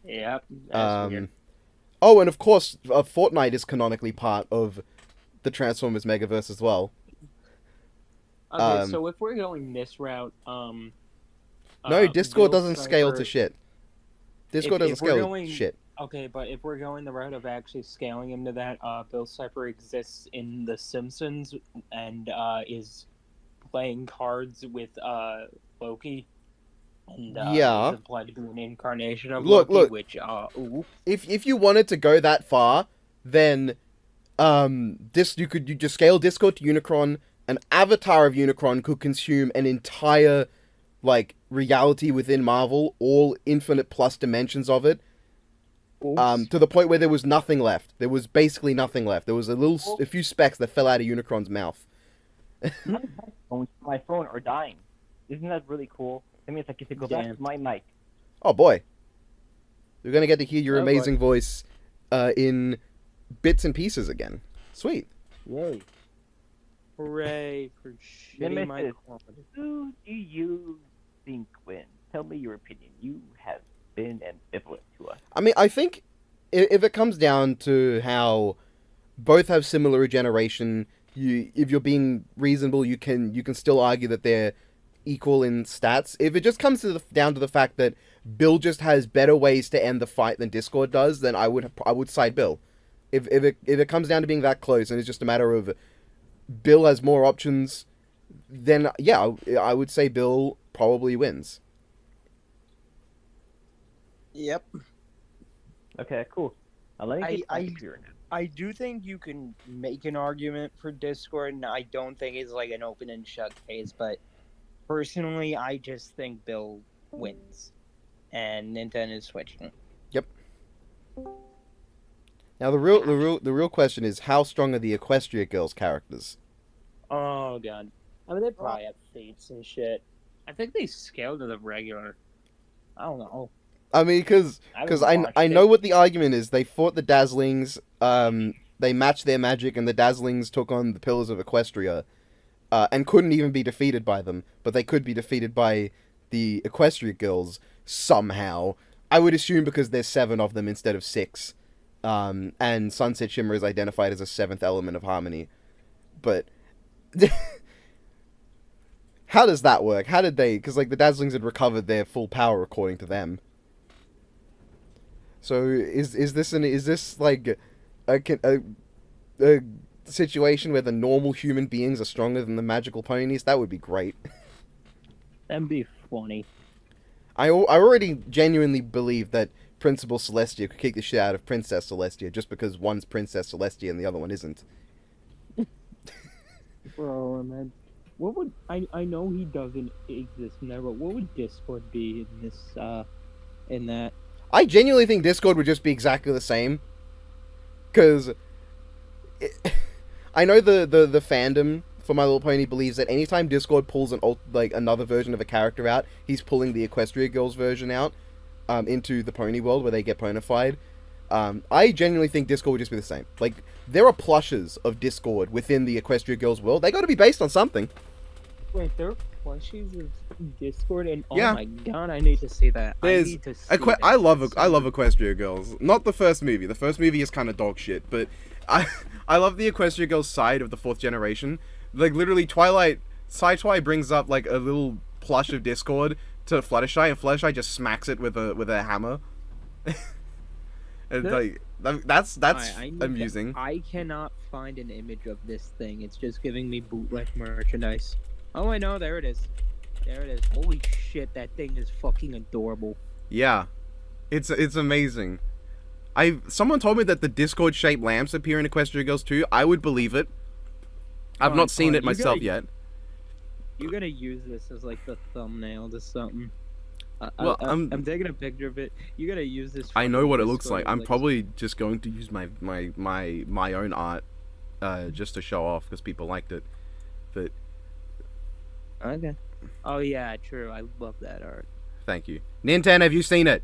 Yep. That's weird. Oh, and of course, Fortnite is canonically part of the Transformers Megaverse as well. Okay, so if we're going this route, No, Discord Will doesn't scale to Cipher- shit. Discord doesn't if we're scale going- to shit. Okay, but if we're going the route of actually scaling him to that, Bill Cipher exists in The Simpsons and is playing cards with Loki, and is Yeah. implied to be an incarnation of Look, Loki. look. Which ooh, If you wanted to go that far, then you just scale Discord to Unicron. An avatar of Unicron could consume an entire like reality within Marvel, all infinite plus dimensions of it. oops. To the point where there was nothing left. There was basically nothing left. There was a few specks that fell out of Unicron's mouth. My phone are dying. Isn't that really cool? That means I get to go back Damn. to my mic. Oh boy, we're gonna get to hear your Oh, boy. amazing voice in bits and pieces again. Sweet. Yay! Hooray for shitty my Nemesis, quality. who do you think wins? Tell me your opinion. You have been ambivalent to us. I mean, I think if it comes down to how both have similar regeneration, if you're being reasonable, you can still argue that they're equal in stats. If it just comes down to the fact that Bill just has better ways to end the fight than Discord does, then I would side Bill. If it comes down to being that close and it's just a matter of Bill has more options, then yeah, I would say Bill probably wins. Yep. Okay, cool. Let me get I- my computer now. I do think you can make an argument for Discord, and I don't think it's like an open and shut case, but personally, I just think Bill wins. And Nintendo's switching. Now the real question is, how strong are the Equestria Girls characters? Oh god. I mean, they probably have fates and shit. I think they scaled to the regular. I don't know. I mean, because haven't I watched know it. what the argument is. They fought the Dazzlings. They matched their magic, and the Dazzlings took on the Pillars of Equestria, and couldn't even be defeated by them. But they could be defeated by the Equestria Girls somehow. I would assume because there's 7 of them instead of 6. And Sunset Shimmer is identified as a 7th element of harmony. But how does that work? How did they? Because like the Dazzlings had recovered their full power according to them. So is this like a situation where the normal human beings are stronger than the magical ponies? That would be great. That'd be funny. I already genuinely believe that Principal Celestia could kick the shit out of Princess Celestia just because one's Princess Celestia and the other one isn't. Bro, man. What would I know he doesn't exist in there, but what would Discord be in this in that? I genuinely think Discord would just be exactly the same. Because I know the fandom for My Little Pony believes that anytime Discord pulls another version of a character out, he's pulling the Equestria Girls version out into the pony world where they get ponified. I genuinely think Discord would just be the same. Like, there are plushes of Discord within the Equestria Girls world. They got to be based on something. Wait, there are plushies of Discord, and Yeah. oh my god, I need to see that. There's I need to see I love Equestria Girls. Not the first movie. The first movie is kind of dog shit, but I love the Equestria Girls side of the 4th generation. Like literally, Sci-Twi brings up like a little plush of Discord to Fluttershy, and Fluttershy just smacks it with a hammer. And like that's I need to- amusing. I cannot find an image of this thing. It's just giving me bootleg merchandise. Oh, I know. There it is. There it is. Holy shit, that thing is fucking adorable. Yeah, it's amazing. Someone told me that the Discord shaped lamps appear in Equestria Girls too. I would believe it. I've not seen it myself yet. You're gonna use this as like the thumbnail to something. Well, I'm taking a picture of it. You're gonna use this. I know fucking what it looks Discord like. I'm as, probably just going to use my own art, just to show off because people liked it. But Okay. Oh yeah, true. I love that art. thank you, Nintendo. Have you seen it?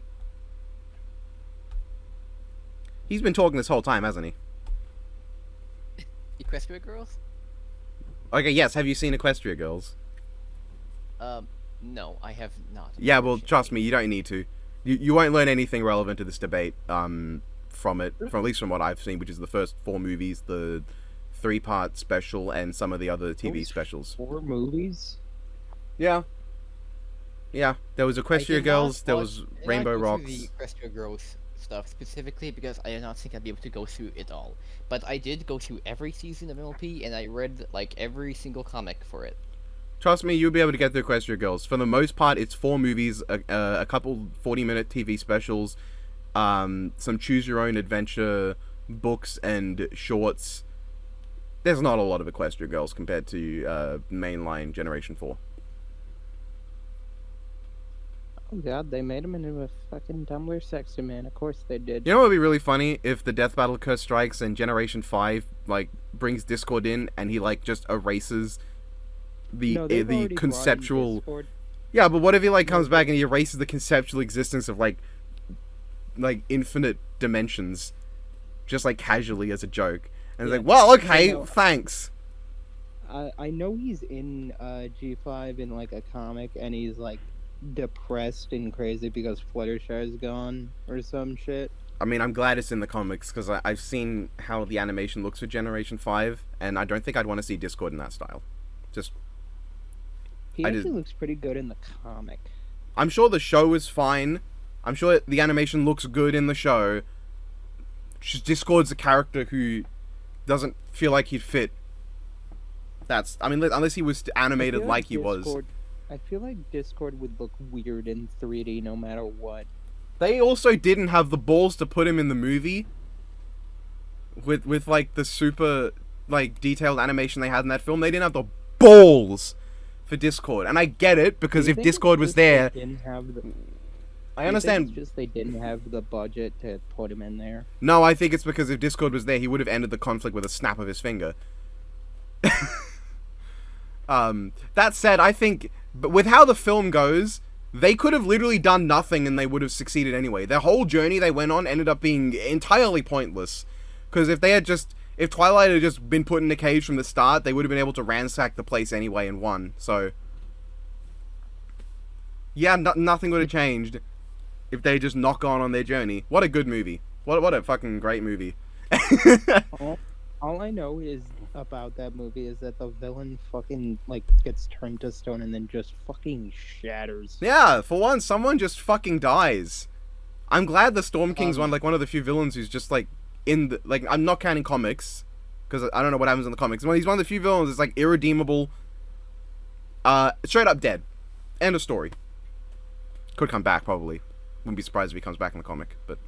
He's been talking this whole time, hasn't he? Equestria Girls? Okay, yes. Have you seen Equestria Girls? No, I have not. Yeah, well, trust me, you don't need to. You won't learn anything relevant to this debate from it, from at least from what I've seen, which is the first 4 movies, the 3-part special, and some of the other TV Those specials. 4 movies? Yeah. Yeah, there was I Equestria did Girls, not there watch- was did not Rainbow go through Rocks. The Equestria Girls stuff specifically because I did not think I'd be able to go through it all. But I did go through every season of MLP, and I read like every single comic for it. Trust me, you'll be able to get through Equestria Girls. For the most part, it's 4 movies, a couple 40-minute TV specials, some choose-your-own-adventure books and shorts. There's not a lot of Equestria Girls compared to mainline Generation 4. Oh god, they made him into a fucking Tumblr sexy man. Of course they did. You know what would be really funny? If the Death Battle curse strikes and Generation 5, like, brings Discord in and he, like, just erases the No, they've the already brought in conceptual... Discord. Yeah, but what if he, like, comes back and he erases the conceptual existence of, like, infinite dimensions, just, like, casually as a joke. And Yeah. it's like, well, okay, So, no, thanks. I know he's in G5 in like a comic, and he's like depressed and crazy because Fluttershy's gone or some shit. I mean, I'm glad it's in the comics, because I've seen how the animation looks for Generation 5, and I don't think I'd want to see Discord in that style. Just, He I actually did- looks pretty good in the comic. I'm sure the show is fine. I'm sure the animation looks good in the show. Just Discord's a character who doesn't feel like he'd fit. That's, I mean, unless he was I animated feel like he was. Discord, I feel like Discord would look weird in 3D no matter what. They also didn't have the balls to put him in the movie with like the super like detailed animation they had in that film. They didn't have the balls for Discord, and I get it, because Do you if think it's Discord was just they there, didn't have the, I do you think understand. it's just they didn't have the budget to put him in there. No, I think it's because if Discord was there, he would have ended the conflict with a snap of his finger. That said, I think, but with how the film goes, they could have literally done nothing and they would have succeeded anyway. Their whole journey they went on ended up being entirely pointless. Because if Twilight had just been put in a cage from the start, they would have been able to ransack the place anyway and won. So, yeah, nothing would have changed if they just knock on their journey. What a good movie. What a fucking great movie. All I know is about that movie is that the villain fucking like gets turned to stone and then just fucking shatters. Yeah, for once, someone just fucking dies. I'm glad the Storm King's one of the few villains who's just like in the, like, I'm not counting comics because I don't know what happens in the comics. He's one of the few villains that's like irredeemable, straight up dead. End of story. Could come back probably. Wouldn't be surprised if he comes back in the comic, but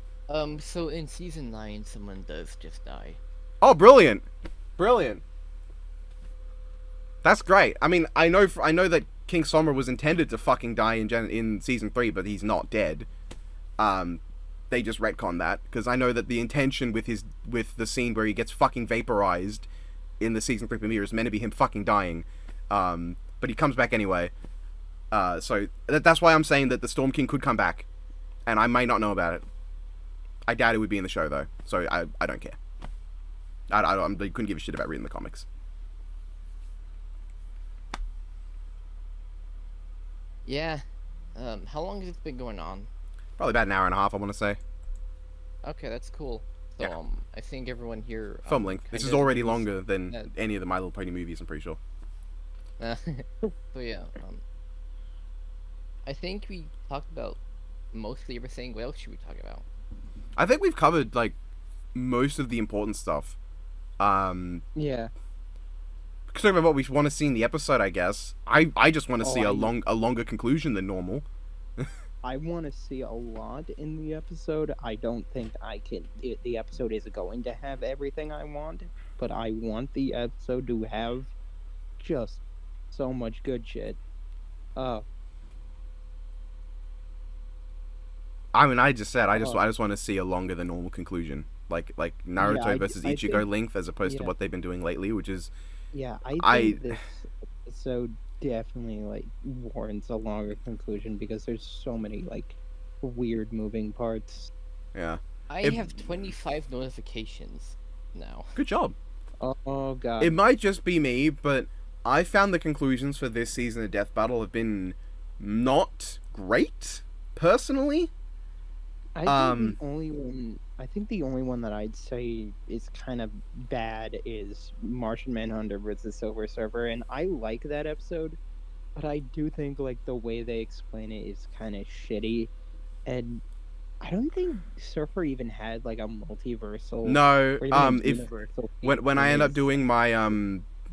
So in season 9, someone does just die. oh, brilliant. Brilliant. That's great. I mean, I know that King Somra was intended to fucking die in season 3, but he's not dead. They just retconned that, because I know that the intention with the scene where he gets fucking vaporized in the season 3 premiere is meant to be him fucking dying. But he comes back anyway. So that's why I'm saying that the Storm King could come back, and I might not know about it. I doubt it would be in the show though, so I don't care. I couldn't give a shit about reading the comics. Yeah. How long has it been going on? Probably about an hour and a half, I want to say. Okay, that's cool. So, Yeah. I think everyone here... Film length. This kind is of already was- longer than uh, any of the My Little Pony movies, I'm pretty sure. so yeah, I think we talked about mostly everything. What else should we talk about? I think we've covered, like, most of the important stuff. Yeah. Talking about what we want to see in the episode, I guess. I just want to Oh, see a longer conclusion than normal. I want to see a lot in the episode. I don't think the episode is going to have everything I want, but I want the episode to have just so much good shit. I mean, I just said I just Oh. want to see a longer than normal conclusion, like Naruto I versus think- Ichigo length, as opposed to yeah. what they've been doing lately, which is Yeah, I- think this episode definitely like warrants a longer conclusion because there's so many like weird moving parts. yeah. I It- have 25 notifications now. Good job. Oh god. It might just be me, but I found the conclusions for this season of Death Battle have been not great, personally. I think the only one that I'd say is kind of bad is Martian Manhunter versus Silver Surfer, and I like that episode, but I do think like the way they explain it is kind of shitty, and I don't think Surfer even had like a multiversal No, or even a if universal. when in I end up his- doing my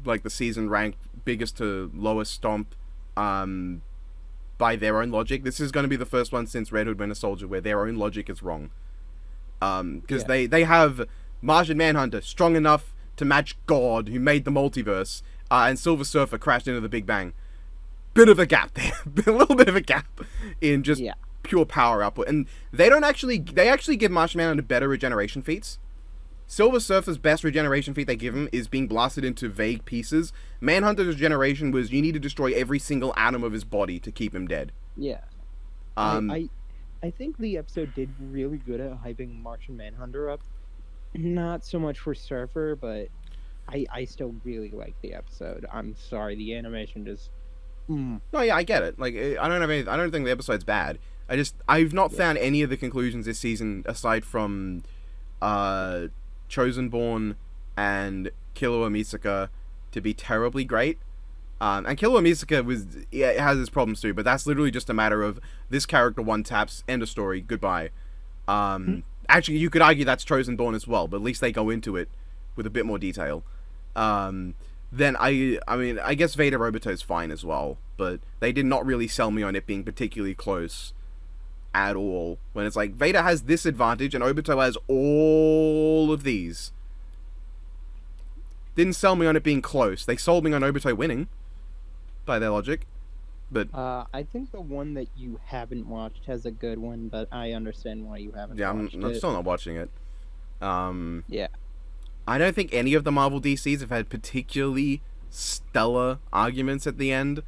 like the season ranked biggest to lowest stomp by their own logic, this is going to be the first one since Red Hood Winter Soldier where their own logic is wrong. Because Yeah. they have Martian Manhunter strong enough to match God who made the multiverse, and Silver Surfer crashed into the Big Bang. Bit of a gap there, a little bit of a gap in just Yeah. pure power output, and they actually give Martian Manhunter better regeneration feats. Silver Surfer's best regeneration feat they give him is being blasted into vague pieces. Manhunter's regeneration was you need to destroy every single atom of his body to keep him dead. Yeah. I think the episode did really good at hyping Martian Manhunter up. Not so much for Surfer, but I still really like the episode. I'm sorry, the animation just. No, yeah, I get it. Like, I don't think the episode's bad. I've not found any of the conclusions this season aside from, Chosenborn and Killua Misaka to be terribly great. And Killua Misaka it has its problems too, but that's literally just a matter of this character one taps, end of story, goodbye. Actually, you could argue that's Chosenborn as well, but at least they go into it with a bit more detail. Then I guess Veda Roboto is fine as well, but they did not really sell me on it being particularly close at all. When it's like, Veda has this advantage and Obito has all of these. Didn't sell me on it being close. They sold me on Obito winning, by their logic. But I think the one that you haven't watched has a good one, but I understand why you haven't yeah, watched I'm it. still not watching it. Yeah. I don't think any of the Marvel DCs have had particularly stellar arguments at the end.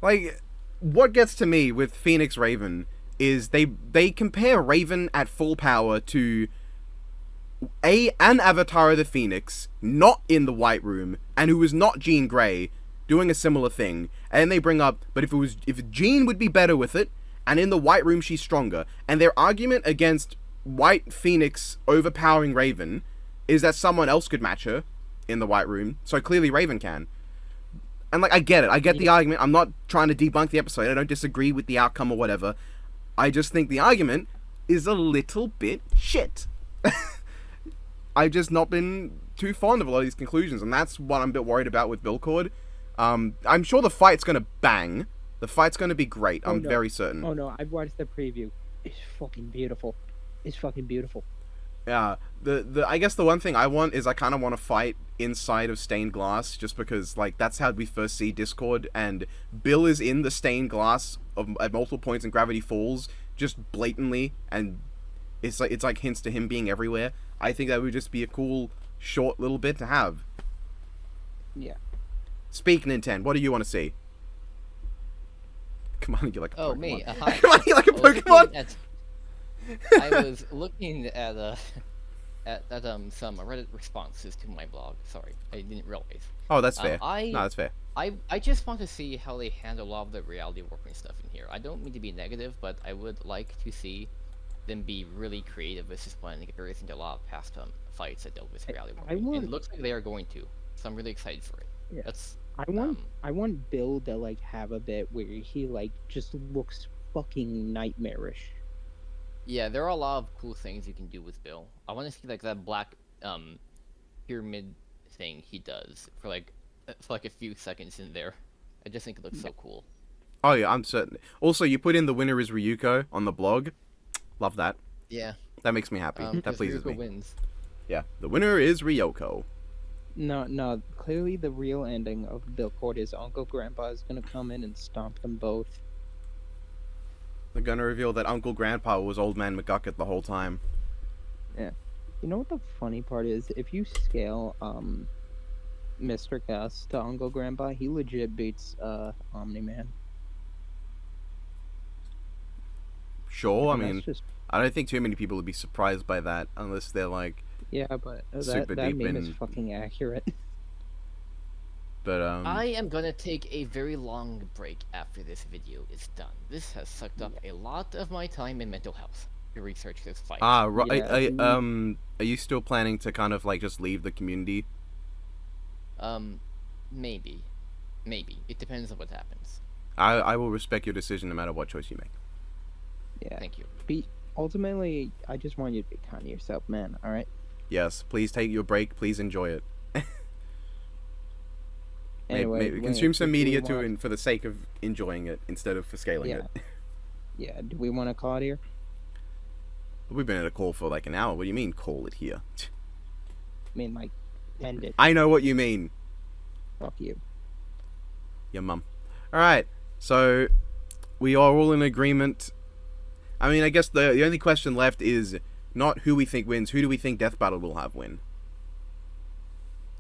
Like, what gets to me with Phoenix Raven is they compare Raven at full power to an Avatar of the Phoenix, not in the White Room, and who is not Jean Grey, doing a similar thing. And they bring up, but if Jean would be better with it, and in the White Room she's stronger, and their argument against White Phoenix overpowering Raven is that someone else could match her in the White Room, so clearly Raven can. And like, I get it, I get the argument. I'm not trying to debunk the episode, I don't disagree with the outcome or whatever. I just think the argument is a little bit shit. I've just not been too fond of a lot of these conclusions, and that's what I'm a bit worried about with Bilcord. I'm sure the fight's gonna bang. The fight's gonna be great. I'm very certain. Oh no, I've watched the preview. It's fucking beautiful. It's fucking beautiful. Yeah. I guess the one thing I want is I kind of want to fight inside of stained glass, just because like that's how we first see Discord, and Bill is in the stained glass at multiple points in Gravity Falls, just blatantly, and it's like hints to him being everywhere. I think that would just be a cool short little bit to have. Yeah. Speak, Nintendo. What do you want to see? Come on, you're like a Pokemon. Oh, me. Hi. Come on, you're like a I was looking Pokemon. I was looking at some Reddit responses to my blog. Sorry, I didn't realize. Oh, that's fair. I No, that's fair. I just want to see how they handle a lot of the reality warping stuff in here. I don't mean to be negative, but I would like to see them be really creative with this one in comparison to a lot of past fights that dealt with reality warping. And it looks like they are going to, so I'm really excited for it. Yeah. That's I want Bill to like have a bit where he like just looks fucking nightmarish. yeah. There are a lot of cool things you can do with Bill. I want to see like that black pyramid thing he does for like a few seconds in there. I just think it looks so cool. Oh yeah, I'm certain. Also, you put in the winner is Ryuko on the blog. Love that. Yeah. That makes me happy. That 'cause pleases Ryuko me. wins. Yeah, the winner is Ryoko. No. Clearly, the real ending of Bilcord is Uncle Grandpa is gonna come in and stomp them both. They're gonna reveal that Uncle Grandpa was Old Man McGucket the whole time. You know what the funny part is? If you scale Mr. Gus to Uncle Grandpa, he legit beats Omni-Man. Sure, I And mean, that's just I don't think too many people would be surprised by that unless they're like, yeah, but super that deep meme is in- fucking accurate. but I am gonna take a very long break after this video is done. This has sucked up a lot of my time and mental health to research this fight. right. Yeah, Are you still planning to kind of like just leave the community? Maybe. It depends on what happens. I will respect your decision no matter what choice you make. Yeah. Thank you. Ultimately, I just want you to be kind to yourself, man. All right. Yes, please take your break. Please enjoy it. Anyway, consume some media want... for the sake of enjoying it instead of for scaling Yeah. it. Yeah. Do we want to call it here? We've been at a call for like an hour. What do you mean, call it here? I mean, like, end it. I know what you mean. Fuck you. Your mum. Alright, so we are all in agreement. I mean, I guess the only question left is not who we think wins. Who do we think Death Battle will have win?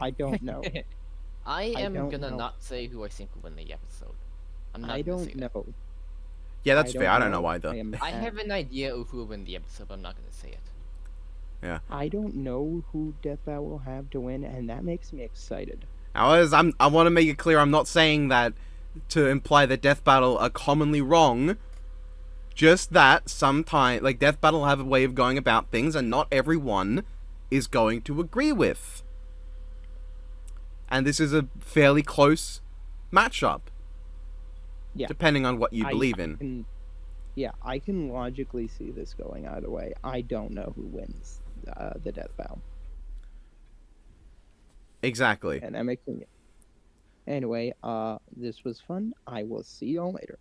I don't know. I am don't gonna know. not say who I think will win the episode. I'm not I gonna don't say that. know. Yeah, that's fair. I don't know I either. am I have an idea of who will win the episode, but I'm not gonna say it. I don't know who Death Battle will have to win, and that makes me excited. I want to make it clear, I'm not saying that to imply that Death Battle are commonly wrong. Just that sometimes, like, Death Battle have a way of going about things, and not everyone is going to agree with. And this is a fairly close matchup. Yeah. Depending on what you believe in. I can logically see this going either way. I don't know who wins the Death Battle. Exactly. And that makes me... Anyway, this was fun. I will see y'all later.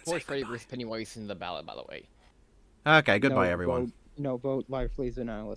Poor Freddy vs. Pennywise in the ballot, by the way. Okay, goodbye, everyone. Vote Life Leaves an Analyst.